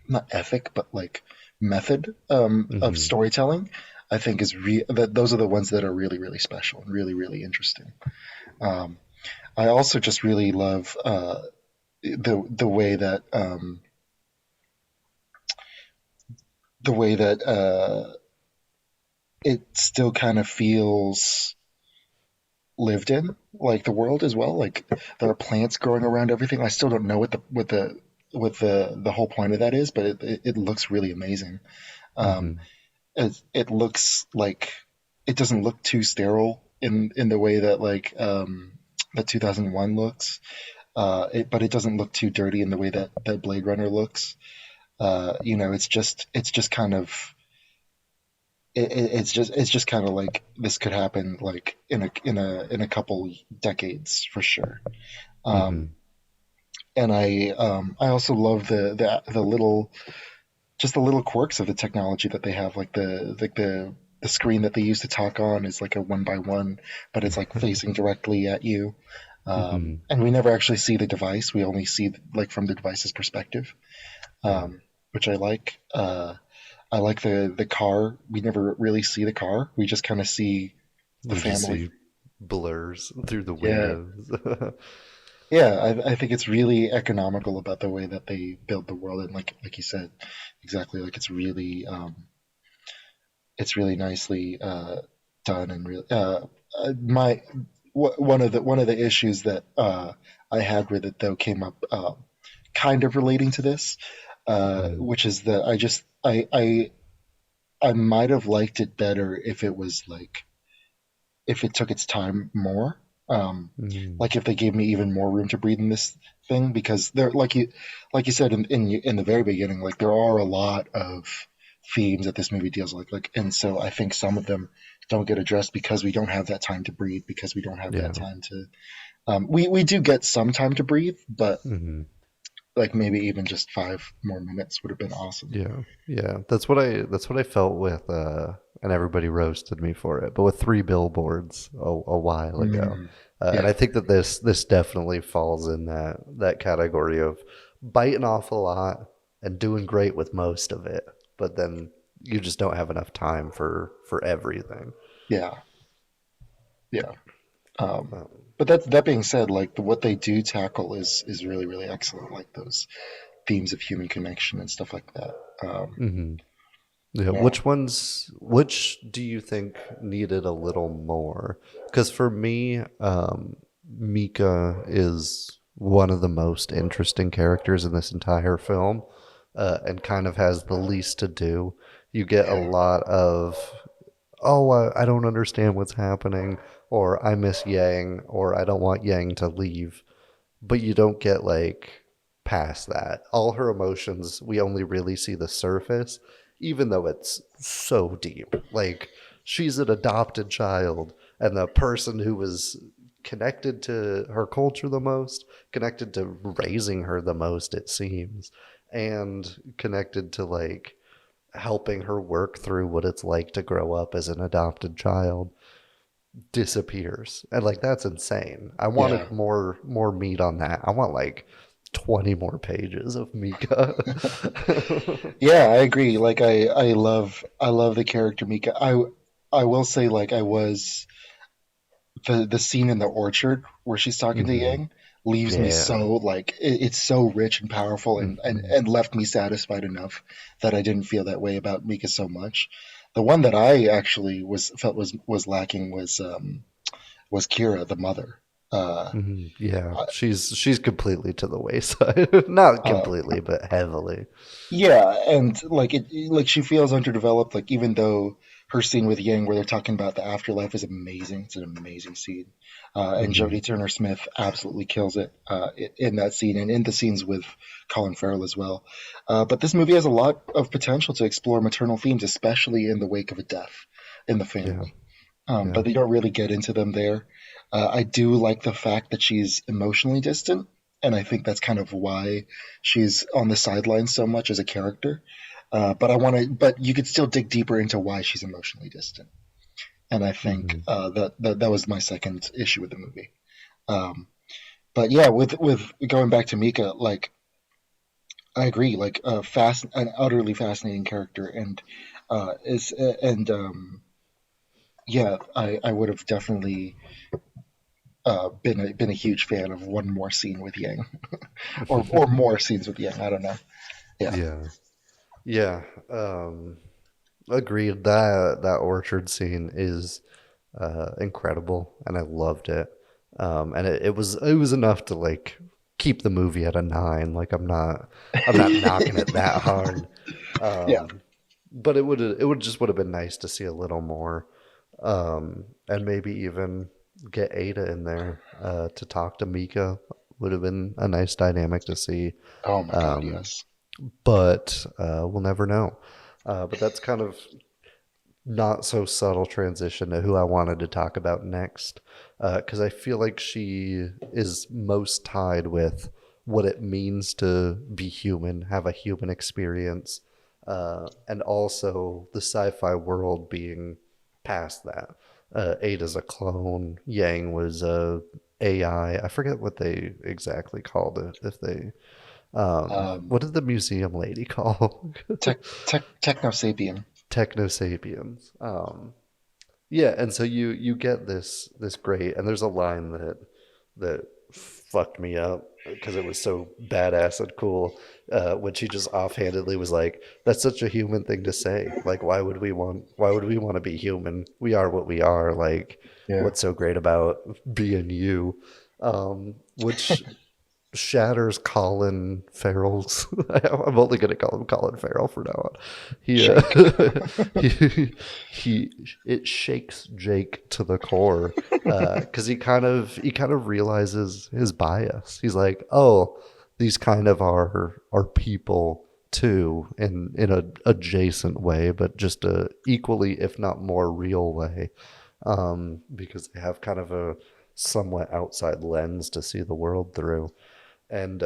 not ethic, but like method of Hmm. storytelling, I think that those are the ones that are really really special and really really interesting. Um, I also just really love the way that the way that it still kind of feels lived in, like the world as well. Like there are plants growing around everything. I still don't know what the whole point of that is, but it looks really amazing. Um, Hmm. it looks like it doesn't look too sterile in the way that like the 2001 looks. But it doesn't look too dirty in the way that Blade Runner looks. You know, it's just kind of it's just kind of like this could happen like in a couple decades for sure. Um, Hmm. and I also love the little just the little quirks of the technology that they have, like the screen that they use to talk on is like a 1 by 1, but it's like facing directly at you. Hmm. And we never actually see the device. We only see like from the device's perspective, Yeah. which I like. I like the car. We never really see the car. We just kind of see the We just family. see blurs through the Yeah, windows. yeah. I think it's really economical about the way that they build the world, and like you said, exactly. Like it's really nicely done, and really my one of the issues that I had with it though came up kind of relating to this, Mm. which is that I might have liked it better if it was like if it took its time more. Um, Mm. like if they gave me even more room to breathe in this thing, because there, like you said in the very beginning, like there are a lot of themes that this movie deals with, like, and so I think some of them don't get addressed because we don't have that time to breathe, because we don't have that Yeah. time to. We do get some time to breathe, but Hmm. like maybe even just 5 more minutes would have been awesome. Yeah. Yeah. That's what I felt with and everybody roasted me for it. But with Three Billboards a while ago, and I think that this definitely falls in that category of biting off a lot and doing great with most of it, but then you just don't have enough time for everything. Yeah. Yeah. But that being said, like what they do tackle is really, really excellent. Like those themes of human connection and stuff like that. Yeah, Yeah. which do you think needed a little more? Because for me, Mika is one of the most interesting characters in this entire film, and kind of has the least to do. You get a lot of, oh, I don't understand what's happening, or I miss Yang, or I don't want Yang to leave. But you don't get like past that. All her emotions, we only really see the surface, even though it's so deep. Like, she's an adopted child, and the person who was connected to her culture the most, connected to raising her the most, it seems, and connected to like helping her work through what it's like to grow up as an adopted child, disappears. And like, that's insane. I wanted Yeah. more meat on that. I want like 20 more pages of Mika. Yeah, I agree. Like I love the character Mika. I will say like I was the scene in the orchard where she's talking to Yang leaves me Yeah. so like it's so rich and powerful and left me satisfied enough that I didn't feel that way about Mika so much. The one that I actually felt was lacking was Kira, the mother. Yeah, she's completely to the wayside. Not completely, but heavily. Yeah, and like she feels underdeveloped. Like even though her scene with Yang, where they're talking about the afterlife, is amazing. It's an amazing scene, and Jodie Turner-Smith absolutely kills it in that scene and in the scenes with Colin Farrell as well. But this movie has a lot of potential to explore maternal themes, especially in the wake of a death in the family. But they don't really get into them there. I do like the fact that she's emotionally distant, and I think that's kind of why she's on the sidelines so much as a character. But you could still dig deeper into why she's emotionally distant, and I think that was my second issue with the movie. But yeah, with going back to Mika, like I agree, like an utterly fascinating character, and is and yeah, I would have definitely been a huge fan of one more scene with Yang, or more scenes with Yang. I don't know. Yeah. Yeah. Agreed. That orchard scene is incredible, and I loved it. And it was enough to like keep the movie at a 9. Like, I'm not knocking it that hard. Yeah. But it would have been nice to see a little more, and maybe even get Ada in there to talk to Mika. Would have been a nice dynamic to see. Oh my God, yes. But we'll never know. But that's kind of not so subtle transition to who I wanted to talk about next, because I feel like she is most tied with what it means to be human, have a human experience, and also the sci-fi world being past that. Ada's a clone. Yang was a AI. I forget what they exactly called it. If they, what did the museum lady call? Technosapien. Technosapiens. Yeah, and so you get this great, and there's a line that fucked me up because it was so badass and cool, when she just offhandedly was like, "That's such a human thing to say. Like, why would we want to be human? We are what we are. Like, what's so great about being you?" Which shatters Colin Farrell's. I'm only going to call him Colin Farrell for now on. It shakes Jake to the core, because he kind of realizes his bias. He's like, oh, these kind of are people too, in an adjacent way, but just a equally, if not more, real way, because they have kind of a somewhat outside lens to see the world through. And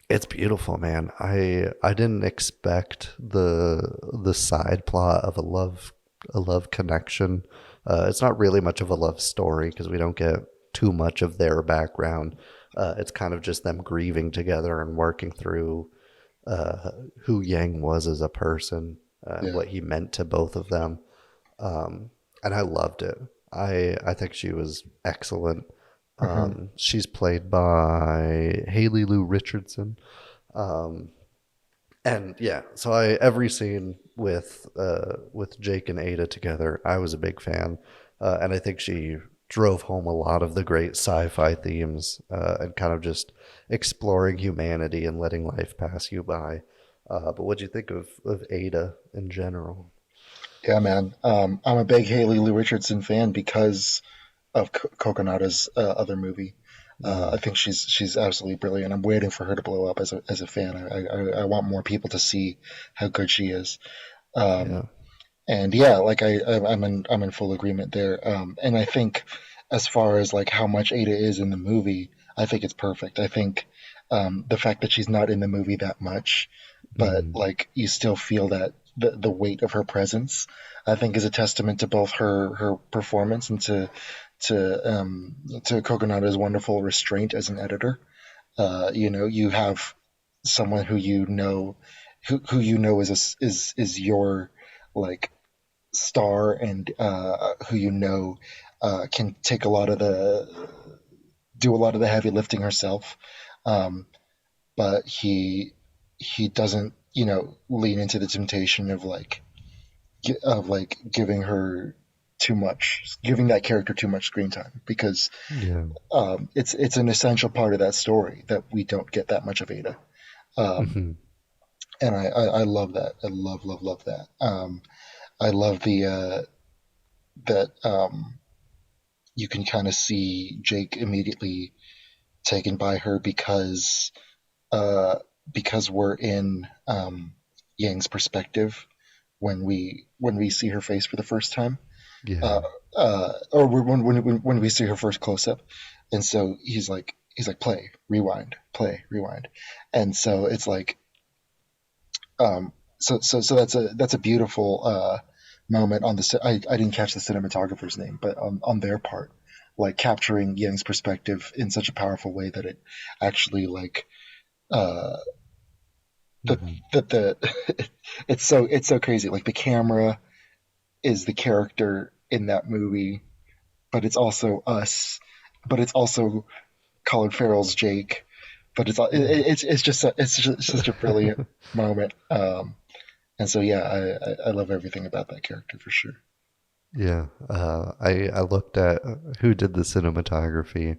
it's beautiful, man. I didn't expect the side plot of love connection. It's not really much of a love story because we don't get too much of their background. It's kind of just them grieving together and working through who Yang was as a person, what he meant to both of them. And I loved it. I think she was excellent. She's played by Haley Lou Richardson. And yeah, so every scene with Jake and Ada together, I was a big fan. And I think she drove home a lot of the great sci-fi themes and kind of just exploring humanity and letting life pass you by. But what'd you think of Ada in general? Yeah, man. I'm a big Haley Lou Richardson fan because of Coconutta's other movie. I think she's absolutely brilliant. I'm waiting for her to blow up as a fan. I want more people to see how good she is. And yeah, like I'm in full agreement there. And I think as far as like how much Ada is in the movie, I think it's perfect. I think the fact that she's not in the movie that much, but like you still feel that the weight of her presence, I think is a testament to both her performance and to Coconutta's wonderful restraint as an editor. You have someone who you know is your like star, and who can take do a lot of the heavy lifting herself, but he doesn't lean into the temptation of giving that character too much screen time, because it's an essential part of that story that we don't get that much of Ada. And I love that. I love that. I love that you can kind of see Jake immediately taken by her because we're in Yang's perspective when we see her face for the first time. Or when we see her first close up, and so he's like play rewind, and so it's like so that's a beautiful moment on the I didn't catch the cinematographer's name, but on their part, like capturing Yang's perspective in such a powerful way that it actually it's so crazy. Like the camera is the character in that movie, but it's also us, but it's also Colin Farrell's Jake, but it's just such a brilliant moment. And so yeah, I love everything about that character for sure. Yeah, I looked at who did the cinematography.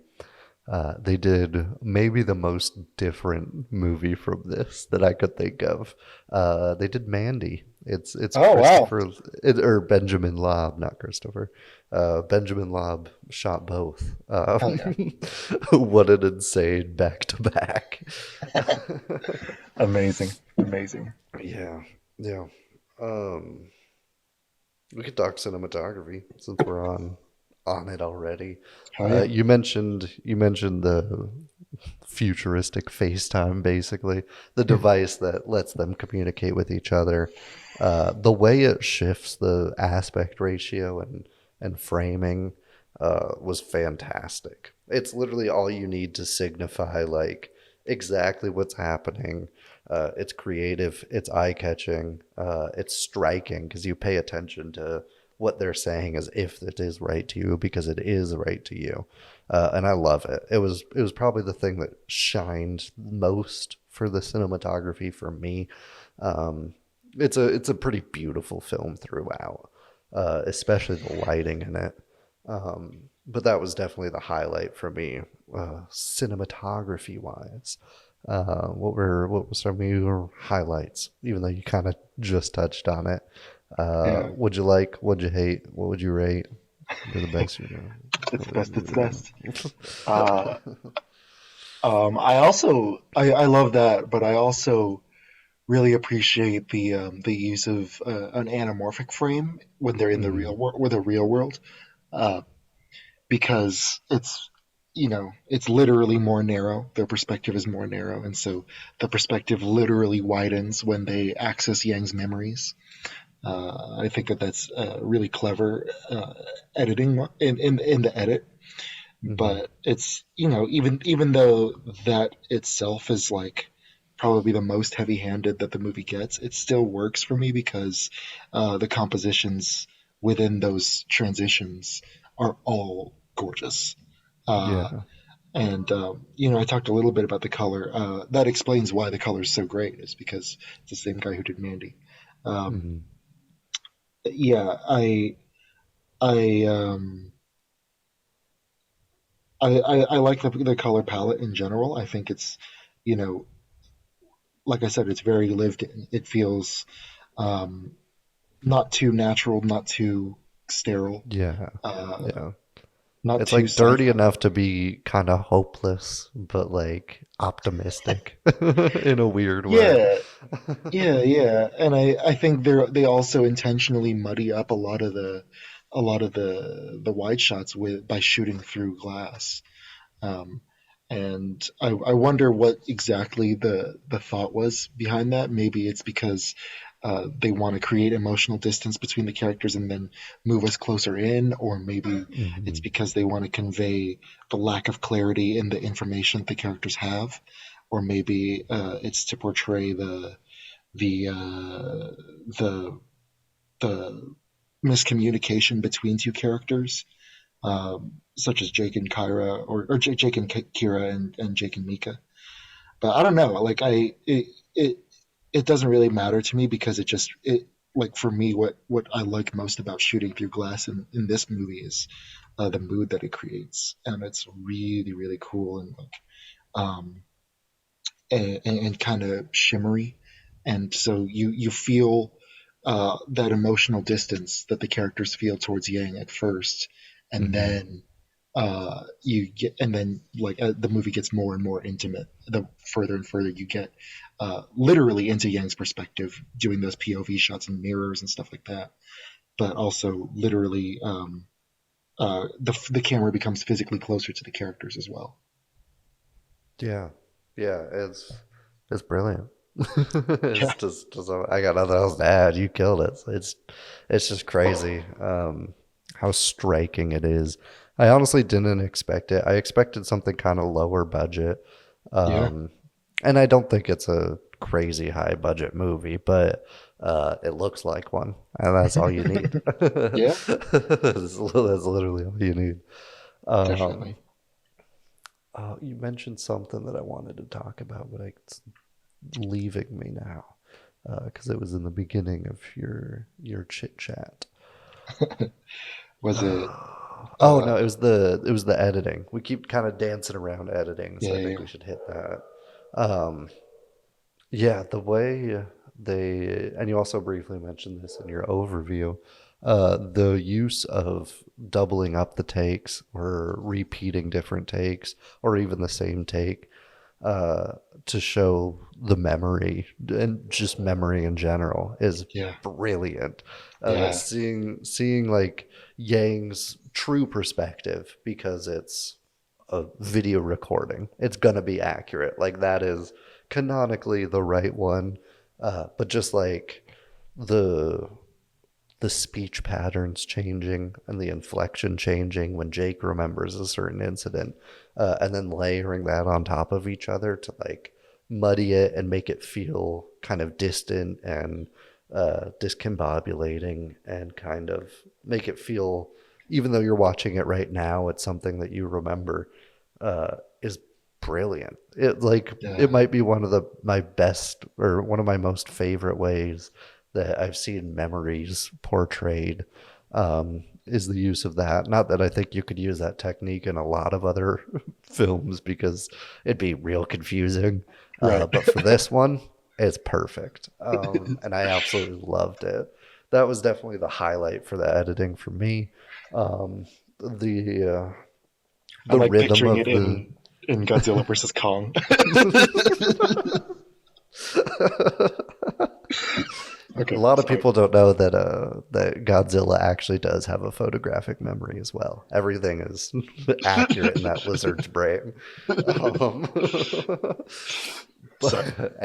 They did maybe the most different movie from this that I could think of. They did Mandy. It's Christopher, wow. Or Benjamin Loeb, not Christopher. Benjamin Loeb shot both. Yeah. What an insane back to back. Amazing. Yeah. We could talk cinematography since we're on it already. You mentioned the futuristic FaceTime, basically the device that lets them communicate with each other. The way it shifts the aspect ratio and framing was fantastic. It's literally all you need to signify like exactly what's happening. It's creative, it's eye-catching, it's striking because you pay attention to what they're saying as if it is right to you, because it is right to you. And I love it. It was probably the thing that shined most for the cinematography for me. It's a pretty beautiful film throughout, especially the lighting in it. But that was definitely the highlight for me, cinematography wise. What were some of your highlights, even though you kind of just touched on it? What'd you like? What'd you hate? What would you rate? You're the best, It's best. I love that, but I also really appreciate the use of an anamorphic frame when they're in the real world, because it's literally more narrow. Their perspective is more narrow, and so the perspective literally widens when they access Yang's memories. I think that that's really clever editing in the edit. But it's, even though that itself is like probably the most heavy-handed that the movie gets, it still works for me because the compositions within those transitions are all gorgeous. Uh, Yeah. and I talked a little bit about the color. That explains why the color is so great. Is because it's the same guy who did Mandy. Um, Hmm. yeah, I I like the color palette in general. I think it's, you know, like I said, it's very lived in. It feels um, not too natural, not too sterile, Yeah. uh, Yeah. not It's too like dirty sci-fi. enough to be kind of hopeless, but like optimistic in a weird way. Yeah, yeah. And I think they also intentionally muddy up a lot of the wide shots with by shooting through glass. Um, and I wonder what exactly the thought was behind that. Maybe it's because they want to create emotional distance between the characters and then move us closer in, or maybe it's Hmm. because they want to convey the lack of clarity in the information that the characters have, or maybe it's to portray the uh, the the miscommunication between two characters, such as Jake and Kyra, or Jake and Kira, and Jake and Mika. But I don't know. Like it it doesn't really matter to me because it like for me what I like most about shooting through glass in this movie is the mood that it creates, and it's really really cool and like um and kind of shimmery, and so you feel that emotional distance that the characters feel towards Yang at first, and Hmm. then the movie gets more and more intimate the further and further you get literally into Yang's perspective, doing those POV shots and mirrors and stuff like that, but also literally the camera becomes physically closer to the characters as well. Yeah. Yeah. It's brilliant. Yeah, Just I got nothing else to add. You killed it. It's just crazy how striking it is. I honestly didn't expect it. I expected something kind of lower budget. yeah, Um, and I don't think it's a crazy high budget movie, but it looks like one, and that's all you need. yeah, That's literally all you need. Um, definitely. you mentioned something that I wanted to talk about, but it's leaving me now because it was in the beginning of your chit chat. Was it? Oh no, Uh, it was the editing. We keep kind of dancing around editing, so yeah, I yeah, think we should hit that. Um, yeah, the way they, and you also briefly mentioned this in your overview, the use of doubling up the takes or repeating different takes or even the same take uh, to show the memory and just memory in general is yeah, brilliant. yeah, Seeing like Yang's true perspective because it's a video recording. It's gonna be accurate. Like that is canonically the right one. But just like the the speech patterns changing and the inflection changing when Jake remembers a certain incident, and then layering that on top of each other to like muddy it and make it feel kind of distant and discombobulating and kind of make it feel, even though you're watching it right now, it's something that you remember, is brilliant. It yeah, might be one of my best or one of my most favorite ways that I've seen memories portrayed, is the use of that. Not that I think you could use that technique in a lot of other films because it'd be real confusing. right. But for this one, it's perfect. And I absolutely loved it. That was definitely the highlight for the editing for me. Um, I the like rhythm picturing it of the in Godzilla versus Kong. A Okay, lot of sorry. people don't know that that Godzilla actually does have a photographic memory as well. Everything is accurate in that lizard's brain. Um, Sorry. but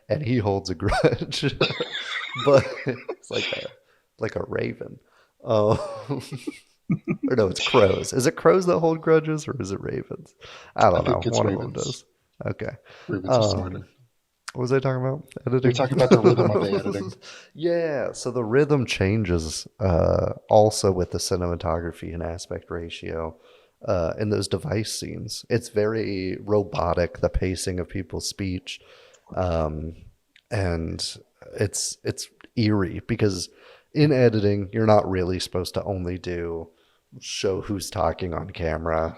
and he holds a grudge. But it's like like a raven. Or no, it's crows. Is it crows that hold grudges, or is it ravens? I I don't know. think it's One of them ravens. does. Okay. Ravens are smarter. What was I talking about? You're Editing? talking about the rhythm of the editing. Yeah, so the rhythm changes also with the cinematography and aspect ratio in those device scenes. It's very robotic, the pacing of people's speech. And it's eerie because in editing, you're not really supposed to only do show who's talking on camera,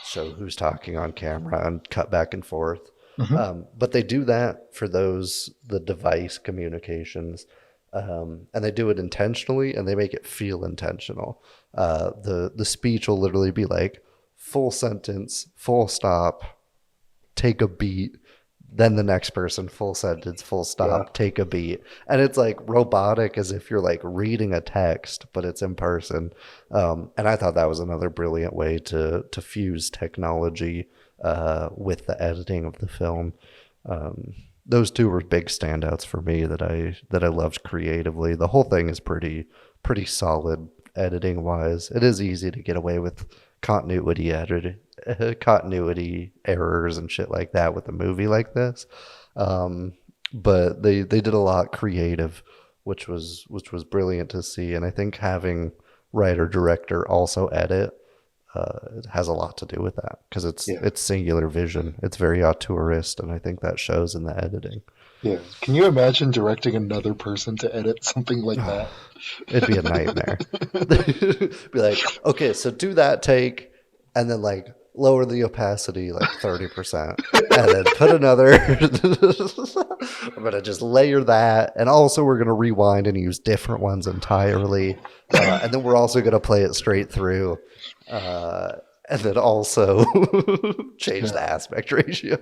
show who's talking on camera, and cut back and forth. But they do that for the device communications, and they do it intentionally, and they make it feel intentional. The speech will literally be like full sentence, full stop, take a beat, then the next person, full sentence, full stop, take a beat. And it's like robotic as if you're like reading a text, but it's in person. And I thought that was another brilliant way to fuse technology with the editing of the film. Those two were big standouts for me that I loved creatively. The whole thing is pretty solid editing wise. It is easy to get away with continuity errors and shit like that with a movie like this, but they did a lot creative, which was brilliant to see. And I think having writer director also edit it has a lot to do with that because it's singular vision. It's very auteurist, and I think that shows in the editing. Yeah. Can you imagine directing another person to edit something like that? It'd be a nightmare. Be like, okay, so do that take, and then like lower the opacity like 30%, and then put another. I'm gonna just layer that, and also we're gonna rewind and use different ones entirely, and then we're also gonna play it straight through. And then also change the aspect ratio.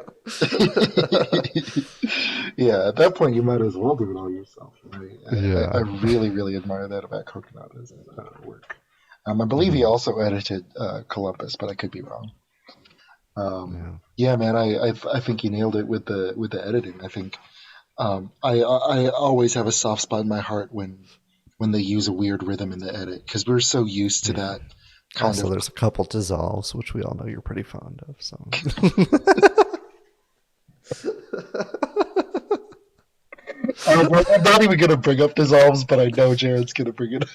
Yeah, at that point, you might as well do it all yourself, right? I really, really admire that about Coconutta's work. I believe he also edited Columbus, but I could be wrong. Yeah, man, I think he nailed it with the editing. I think I always have a soft spot in my heart when they use a weird rhythm in the edit because we're so used to that. Also, there's a couple dissolves, which we all know you're pretty fond of. So, I'm not even gonna bring up dissolves, but I know Jared's gonna bring it up.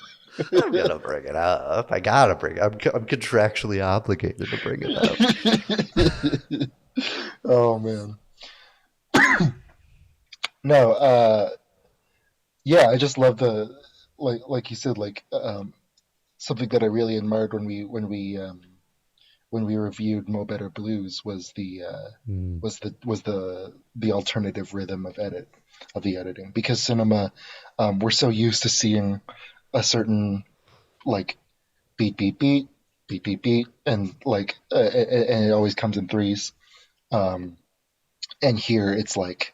I'm gonna bring it up. I gotta bring it. I'm contractually obligated to bring it up. Oh man. No. Yeah, I just love the like you said, something that I really admired when we reviewed Mo Better Blues was the alternative rhythm of the editing because cinema, we're so used to seeing a certain like beat beat beat beat beat beat and and it always comes in threes, and here it's like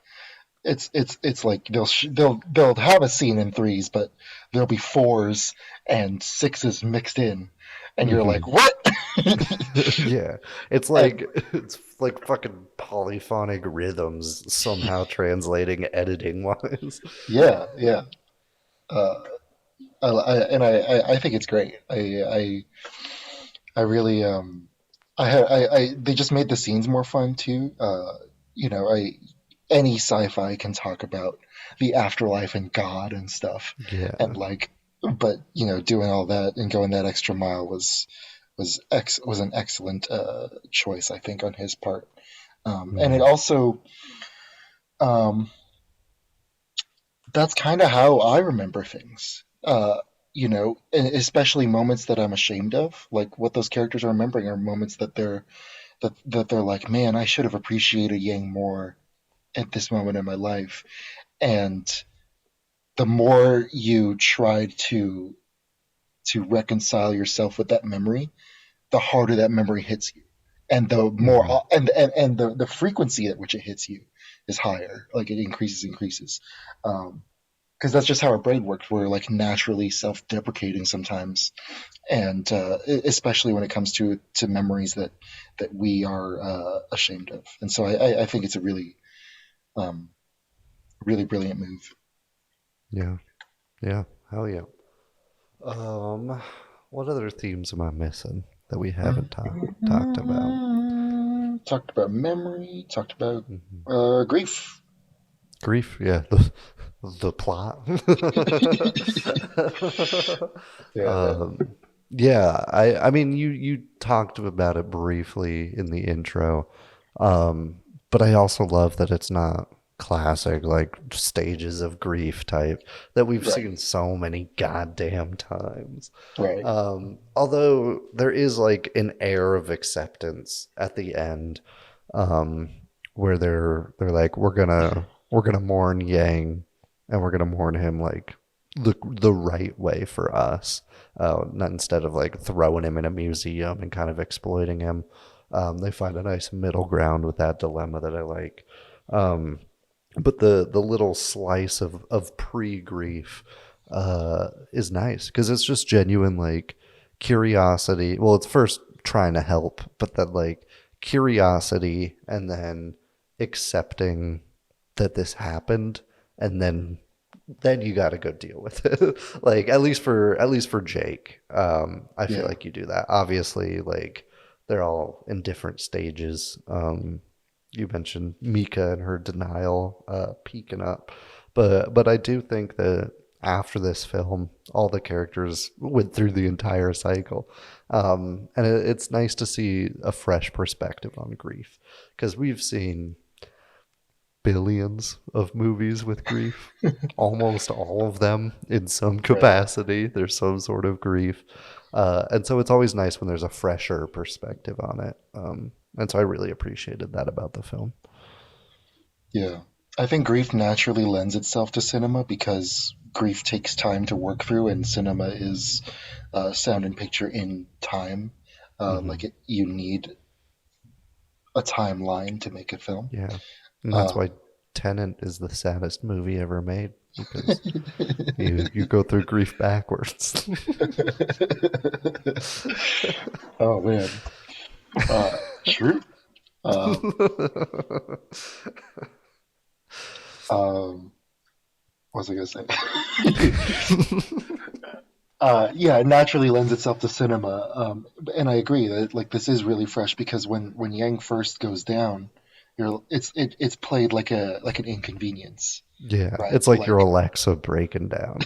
it's like they'll have a scene in threes, but there'll be fours and sixes mixed in, and you're like, what? Yeah, it's like fucking polyphonic rhythms somehow translating editing wise. Yeah. I think it's great. I really they just made the scenes more fun too. Any sci-fi can talk about the afterlife and God and stuff. Yeah. And but doing all that and going that extra mile was an excellent choice, I think, on his part. And it also, that's kind of how I remember things. And especially moments that I'm ashamed of, like what those characters are remembering are moments that they're like, man, I should have appreciated Yang more at this moment in my life. And the more you try to reconcile yourself with that memory, the harder that memory hits you, and the more and the frequency at which it hits you is higher. Like it increases. Because that's just how our brain works. We're like naturally self-deprecating sometimes, and especially when it comes to memories that we are ashamed of. And so I think it's a really really brilliant move. Yeah, hell yeah. What other themes am I missing that we haven't talked about? Talked about memory. Talked about grief. Grief, yeah, the plot. Yeah. Yeah, I mean, you talked about it briefly in the intro, but I also love that it's not classic like stages of grief type that we've Right. seen so many goddamn times. Right. Although there is like an air of acceptance at the end, um, where they're like we're gonna mourn Yang, and we're gonna mourn him like the right way for us, not instead of like throwing him in a museum and kind of exploiting him. They find a nice middle ground with that dilemma that I like. But the little slice of pre grief is nice because it's just genuine like curiosity. Well, it's first trying to help, but then like curiosity and then accepting that this happened, and then you got to go deal with it. Like at least for Jake, I feel Yeah. like you do that. Obviously, like they're all in different stages. You mentioned Mika and her denial peaking up, but I do think that after this film, all the characters went through the entire cycle, and it's nice to see a fresh perspective on grief because we've seen billions of movies with grief. Almost all of them, in some capacity, there's some sort of grief. And so it's always nice when there's a fresher perspective on it. And so I really appreciated that about the film. Yeah. I think grief naturally lends itself to cinema because grief takes time to work through, and cinema is sound and picture in time. You need a timeline to make a film. Yeah. And that's why Tenet is the saddest movie ever made, because you go through grief backwards. Oh man. True. What was I gonna say? Yeah, it naturally lends itself to cinema, and I agree that like this is really fresh because when Yang first goes down, it's played like an inconvenience, Yeah, right? it's like your Alexa breaking down.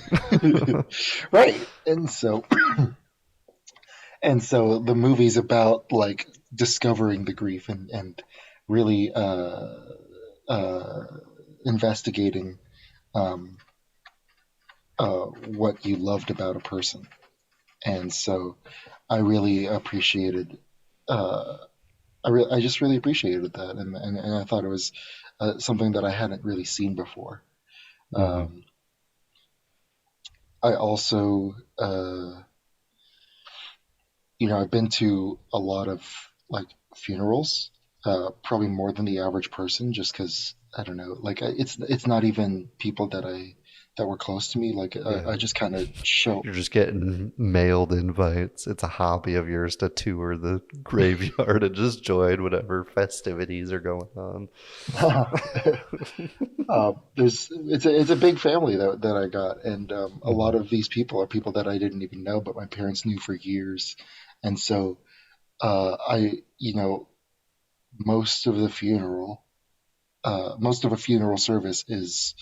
Right, and so the movie's about like discovering the grief and really investigating what you loved about a person. And so I really appreciated, I just really appreciated that, and I thought it was something that I hadn't really seen before. I also, I've been to a lot of like funerals, probably more than the average person, just because I don't know, like it's not even people that were close to me. Like I just kind of show. You're just getting mailed invites. It's a hobby of yours to tour the graveyard and just join whatever festivities are going on. It's a big family that I got, and a lot of these people are people that I didn't even know, but my parents knew for years, and so most of a funeral service is.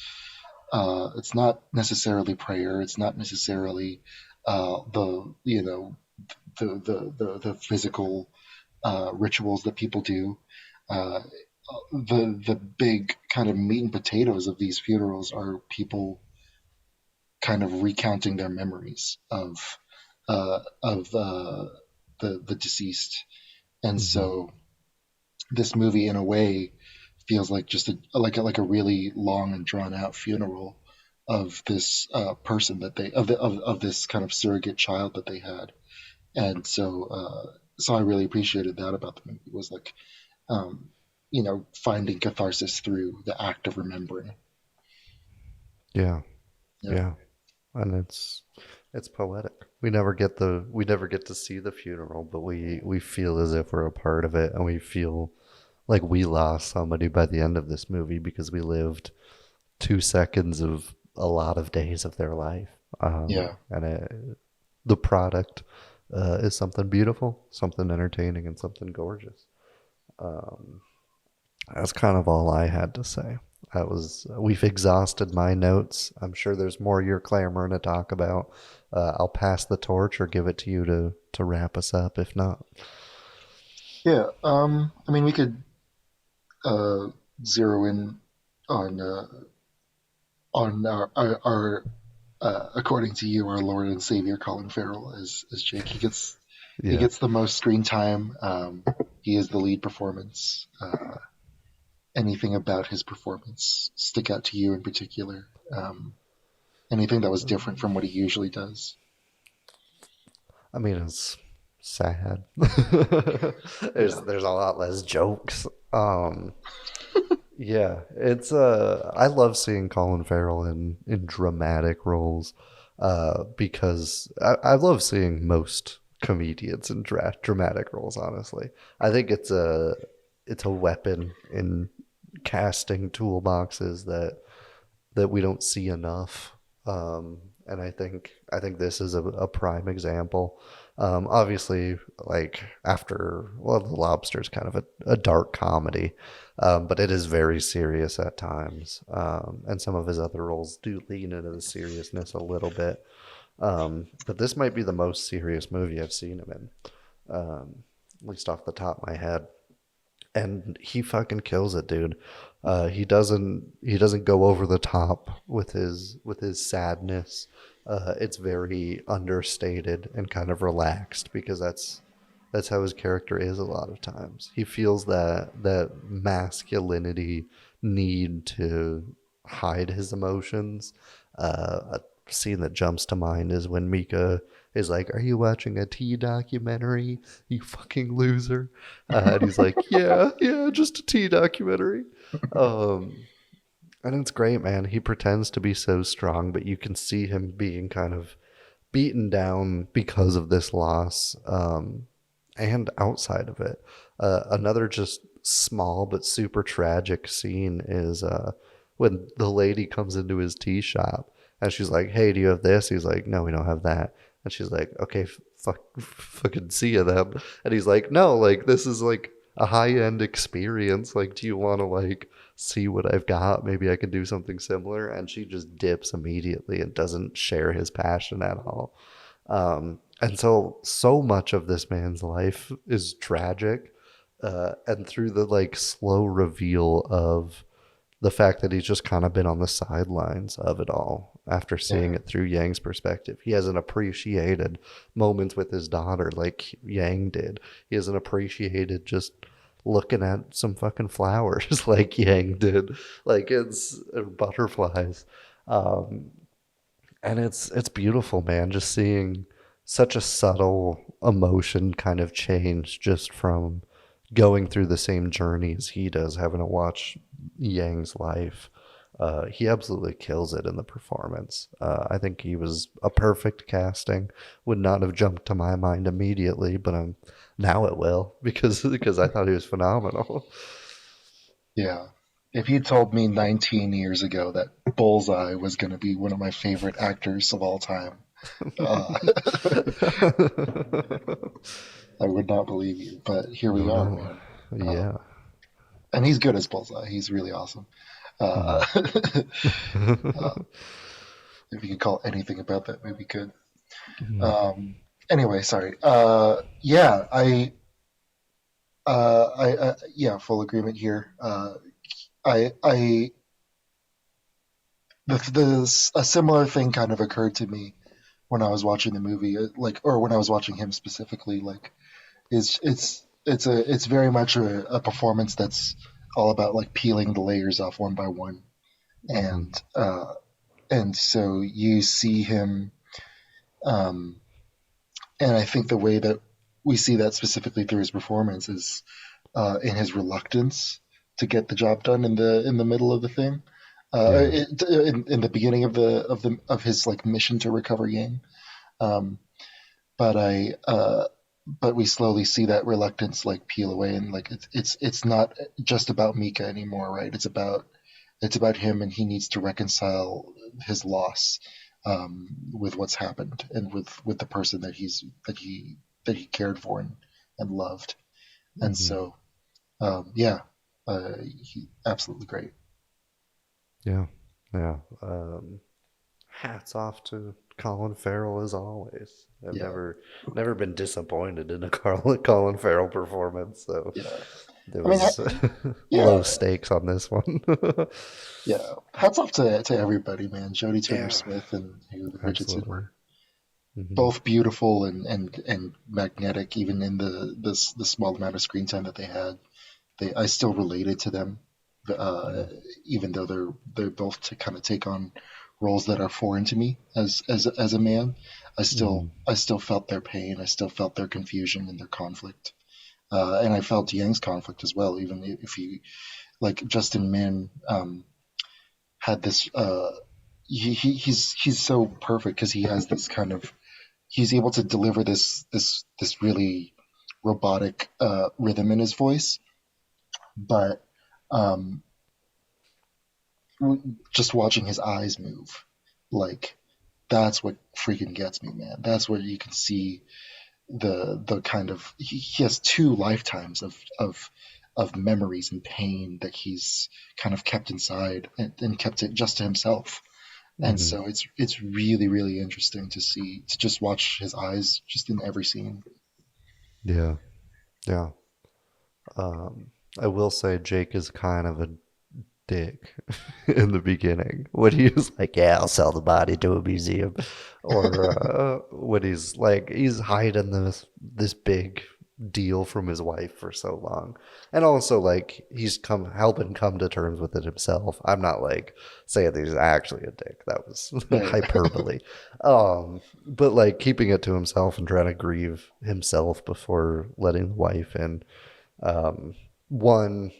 It's not necessarily prayer. It's not necessarily the physical rituals that people do. The big kind of meat and potatoes of these funerals are people kind of recounting their memories of the deceased, and so this movie in a way feels like just a really long and drawn out funeral of this person that they of this kind of surrogate child that they had, and so I really appreciated that about the movie was like finding catharsis through the act of remembering. Yeah, and it's poetic. We never get to see the funeral, but we feel as if we're a part of it, and we feel like we lost somebody by the end of this movie because we lived 2 seconds of a lot of days of their life. And the product is something beautiful, something entertaining, and something gorgeous. That's kind of all I had to say. We've exhausted my notes. I'm sure there's more you're clamoring to talk about. I'll pass the torch or give it to you to wrap us up if not. Yeah, I mean, we could zero in on our according to you, our Lord and Savior Colin Farrell as Jake. He gets the most screen time. He is the lead performance. Anything about his performance stick out to you in particular? Anything that was different from what he usually does? I mean, it's sad. There's a lot less jokes. Yeah, it's I love seeing Colin Farrell in dramatic roles, because I love seeing most comedians in dramatic roles. Honestly, I think it's a weapon in casting toolboxes that we don't see enough. And I think this is a prime example. Obviously, like The Lobster is kind of a dark comedy, but it is very serious at times. And some of his other roles do lean into the seriousness a little bit. But this might be the most serious movie I've seen him in, at least off the top of my head. And he fucking kills it, dude. He doesn't go over the top with his sadness. It's very understated and kind of relaxed because that's how his character is a lot of times. He feels that masculinity need to hide his emotions. A scene that jumps to mind is when Mika is like, "Are you watching a tea documentary, you fucking loser?" And he's like, yeah, just a tea documentary. And it's great, man. He pretends to be so strong, but you can see him being kind of beaten down because of this loss, and outside of it. Another just small but super tragic scene is when the lady comes into his tea shop and she's like, "Hey, do you have this?" He's like, "No, we don't have that." And she's like, "Okay, fucking see ya then." And he's like, "No, like this is like a high-end experience. Like, do you want to like see what I've got? Maybe I can do something similar." And she just dips immediately and doesn't share his passion at all. And so much of this man's life is tragic. And through the like slow reveal of the fact that he's just kind of been on the sidelines of it all after seeing it through Yang's perspective. He hasn't appreciated moments with his daughter like Yang did. He hasn't appreciated just looking at some fucking flowers like Yang did. Like it's butterflies. And it's beautiful, man, just seeing such a subtle emotion kind of change just from going through the same journey as he does, having to watch Yang's life. He absolutely kills it in the performance. I think he was a perfect casting. Would not have jumped to my mind immediately, but now it will because I thought he was phenomenal. Yeah. If you told me 19 years ago that Bullseye was going to be one of my favorite actors of all time, I would not believe you. But here we are, man. Yeah. And he's good as Bullseye. He's really awesome. If you could call anything about that movie, good. Anyway, sorry. Yeah, yeah, full agreement here. A similar thing kind of occurred to me when I was watching the movie, or when I was watching him specifically. Like, it's very much a performance that's all about like peeling the layers off one by one, and so you see him, and I think the way that we see that specifically through his performance is in his reluctance to get the job done in the middle of the thing, in the beginning of his like mission to recover Yang, but we slowly see that reluctance like peel away, and like it's not just about Mika anymore, right? It's about him, and he needs to reconcile his loss with what's happened and with the person that he cared for and loved. And so yeah, he absolutely great. Yeah, yeah. Hats off to Colin Farrell as always. I've Yeah. never been disappointed in a Colin Farrell performance. So Yeah. there I mean, was yeah, low stakes on this one. yeah. Hats off to everybody, man. Jodie Turner Yeah, Smith and Haley Richardson absolutely. were both beautiful and magnetic, even in the small amount of screen time that they had. I still related to them, even though they're both to kind of take on roles that are foreign to me as a man. I still felt their pain. I still felt their confusion and their conflict, and I felt Yang's conflict as well. Even if he, like Justin Min, had this. He's so perfect because he has this kind of, he's able to deliver this really robotic rhythm in his voice, but um, just watching his eyes move, like that's what freaking gets me, man. That's where you can see the kind of, he has two lifetimes of memories and pain that he's kind of kept inside and kept it just to himself. And so it's really, really interesting to just watch his eyes just in every scene. Yeah, yeah. I will say Jake is kind of a dick in the beginning when he was like, "Yeah, I'll sell the body to a museum," or when he's like, he's hiding this big deal from his wife for so long, and also like he's helping come to terms with it himself. I'm not like saying that he's actually a dick. That was hyperbole. But like keeping it to himself and trying to grieve himself before letting the wife in. One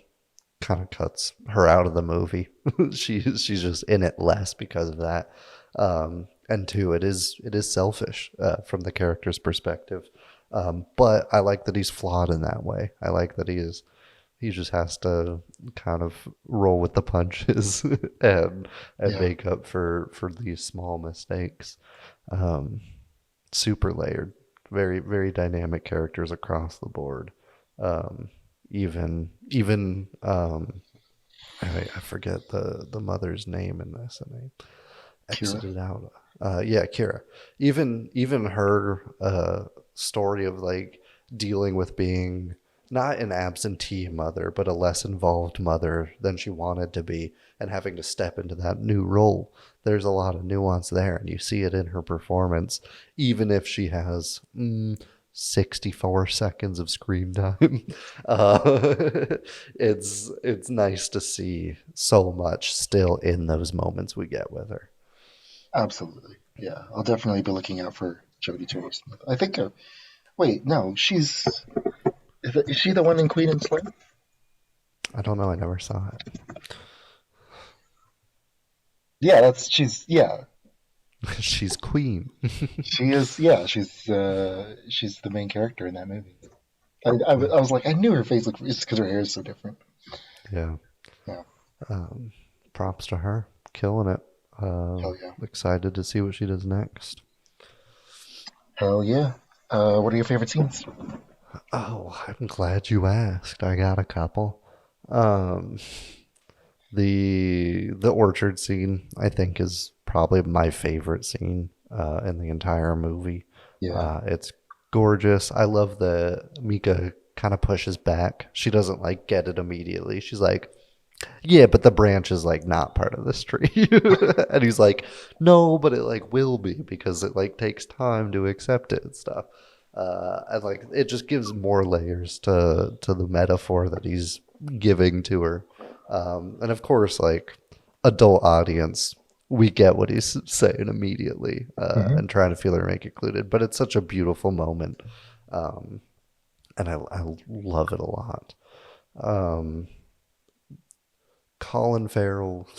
kind of cuts her out of the movie. She's just in it less because of that. And two, it is selfish from the character's perspective. But I like that he's flawed in that way. I like that he just has to kind of roll with the punches and make up for these small mistakes. Super layered, very very dynamic characters across the board. Even I forget the mother's name in this, and I exited out. Yeah, Kira. Even her story of like dealing with being not an absentee mother, but a less involved mother than she wanted to be, and having to step into that new role. There's a lot of nuance there, and you see it in her performance, even if she has 64 seconds of screen time. It's nice to see so much still in those moments we get with her. Absolutely, yeah. I'll definitely be looking out for Jodie Turner Smith. I think. Wait, no, is she the one in Queen and Slim? I don't know. I never saw it. Yeah, She's Queen. she is. Yeah, she's the main character in that movie. I was like, I knew her face looked. It's because her hair is so different. Yeah. Yeah. Props to her, killing it. Hell yeah. Excited to see what she does next. Hell yeah. What are your favorite scenes? Oh, I'm glad you asked. I got a couple. The orchard scene, I think, is probably my favorite scene in the entire movie. Yeah. It's gorgeous. I love that Mika kind of pushes back. She doesn't like get it immediately. She's like, yeah, but the branch is like not part of this tree. And he's like, no, but it like will be, because it like takes time to accept it and stuff. And like it just gives more layers to the metaphor that he's giving to her. And of course, like adult audience, we get what he's saying immediately, and trying to feel or make it included. But it's such a beautiful moment, and I love it a lot. Colin Farrell,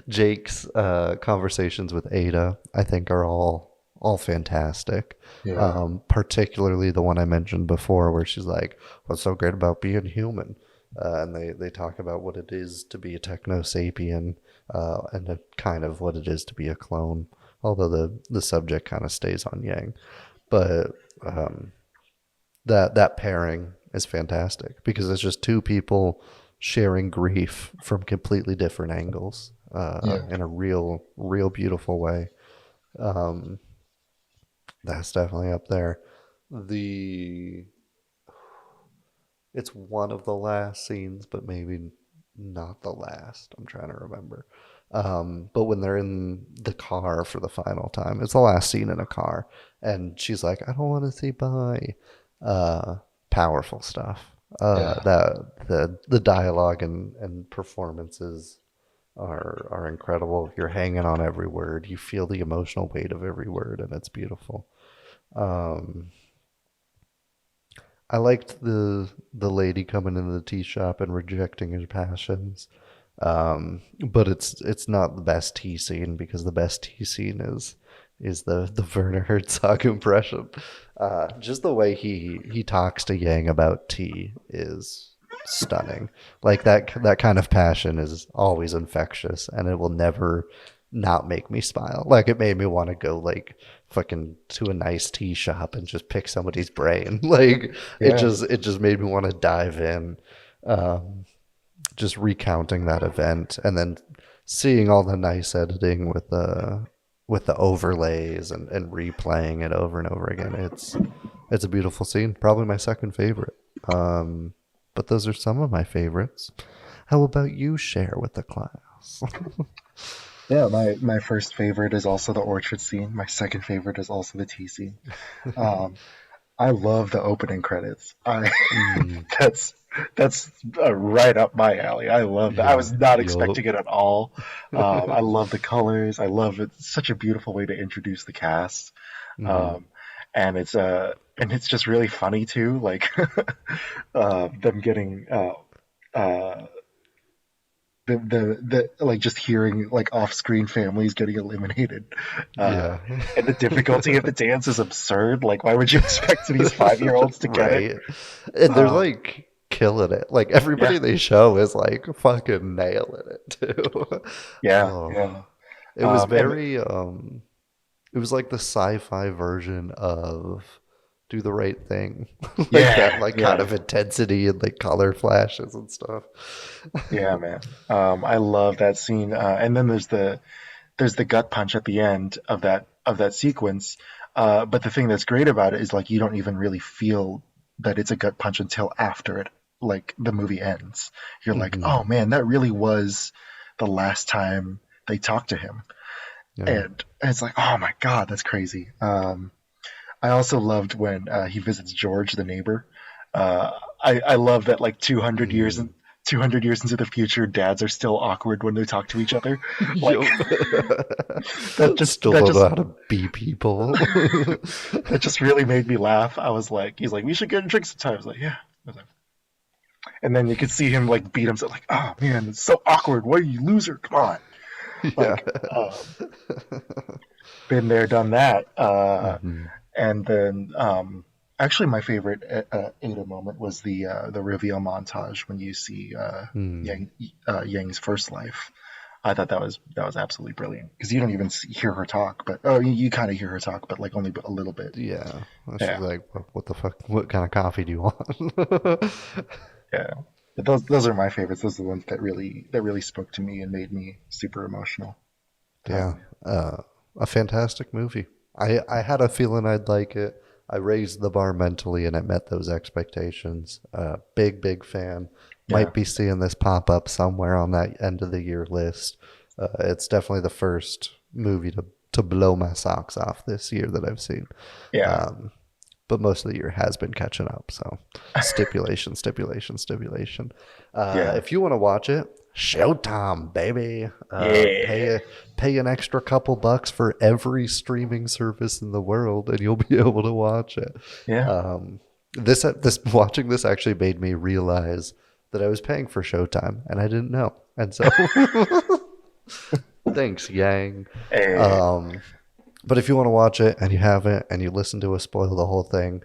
Jake's conversations with Ada, I think, are all fantastic. Yeah. Particularly the one I mentioned before, where she's like, "What's so great about being human?" And they talk about what it is to be a techno sapien, and kind of what it is to be a clone. although the subject kind of stays on Yang. But that pairing is fantastic because it's just two people sharing grief from completely different angles in a real beautiful way. That's definitely up there. It's one of the last scenes, but maybe not the last. I'm trying to remember. But when they're in the car for the final time, it's the last scene in a car, and she's like, "I don't want to say bye." Powerful stuff. That the dialogue and performances are incredible. You're hanging on every word. You feel the emotional weight of every word, and it's beautiful. I liked the lady coming into the tea shop and rejecting her passions. But it's not the best tea scene because the best tea scene is the Werner Herzog impression. Just the way he talks to Yang about tea is stunning. Like that kind of passion is always infectious, and it will never not make me smile. Like it made me want to go like fucking to a nice tea shop and just pick somebody's brain. Like it just made me want to dive in. Just recounting that event and then seeing all the nice editing with the overlays and replaying it over and over again. It's a beautiful scene. Probably my second favorite. But those are some of my favorites. How about you share with the class? Yeah, my first favorite is also the orchard scene. My second favorite is also the tea scene. I love the opening credits. That's right up my alley. I love that. I was not expecting it at all. I love the colors. I love it. It's such a beautiful way to introduce the cast. And it's just really funny too. Like them getting the like just hearing like off-screen families getting eliminated, and the difficulty of the dance is absurd. Like, why would you expect these 5-year-olds to get it? And they're like killing it. Like everybody they show is like fucking nailing it too. It was very it was like the sci-fi version of Do the Right Thing. Kind of intensity and like color flashes and stuff. Yeah, man. I love that scene. And then there's the gut punch at the end of that sequence. But the thing that's great about it is like you don't even really feel that it's a gut punch until after it, like the movie ends. You're like, oh man, that really was the last time they talked to him. And it's like, oh my god, that's crazy. I also loved when he visits George, the neighbor. I love that like 200 years into the future, dads are still awkward when they talk to each other. Like that just don't know how to be people. That just really made me laugh. I was like, he's like, we should get a drink sometime. I was like, yeah. And then you could see him like beat himself, like, oh man, it's so awkward. What are you, loser? Come on. Like, been there, done that. And then, actually, my favorite Ada moment was the reveal montage when you see Yang's first life. I thought that was absolutely brilliant because you don't even hear her talk, but you kind of hear her talk, but like only a little bit. Yeah, she's like, "What the fuck? What kind of coffee do you want?" Yeah, but those are my favorites. Those are the ones that really spoke to me and made me super emotional. Yeah, a fantastic movie. I had a feeling I'd like it. I raised the bar mentally, and it met those expectations. Big fan. Might be seeing this pop up somewhere on that end of the year list. It's definitely the first movie to blow my socks off this year that I've seen. Yeah. But most of the year has been catching up. So stipulation. If you want to watch it, Showtime, baby. Pay an extra couple bucks for every streaming service in the world, and you'll be able to watch it. Yeah. This watching this actually made me realize that I was paying for Showtime, and I didn't know. And so, thanks, Yang. But if you want to watch it and you haven't, and you listen to us spoil the whole thing,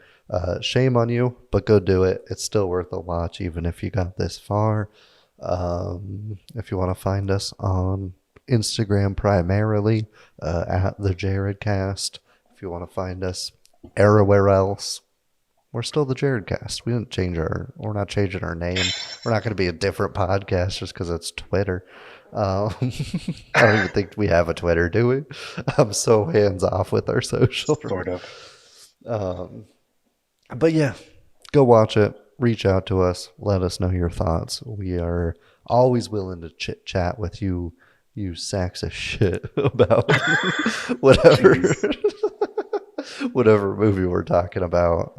shame on you, but go do it. It's still worth a watch, even if you got this far. If you want to find us on Instagram primarily, at the Jaredcast. If you want to find us everywhere else, we're still the Jaredcast. We're not changing our name. We're not going to be a different podcast just because it's Twitter. I don't even think we have a Twitter, do we? I'm so hands off with our social. Sort of. But yeah, go watch it. Reach out to us. Let us know your thoughts. We are always willing to chit chat with you sacks of shit about whatever movie we're talking about.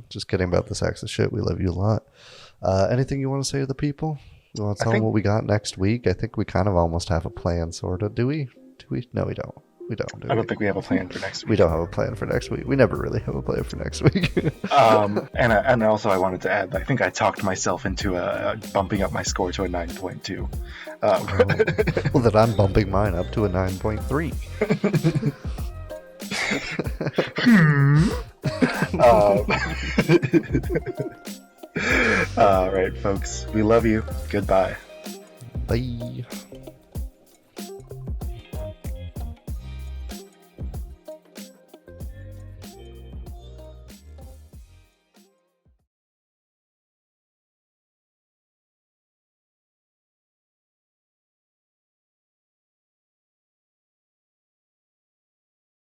Just kidding about the sacks of shit. We love you a lot. Anything you want to say to the people? You want to tell them what we got next week? I think we kind of almost have a plan, sort of. Do we? No, we don't. We don't. I don't think we have a plan for next week. We don't have a plan for next week. We never really have a plan for next week. And also I wanted to add, I think I talked myself into bumping up my score to a 9.2. Well, then I'm bumping mine up to a 9.3. All right, folks. We love you. Goodbye. Bye.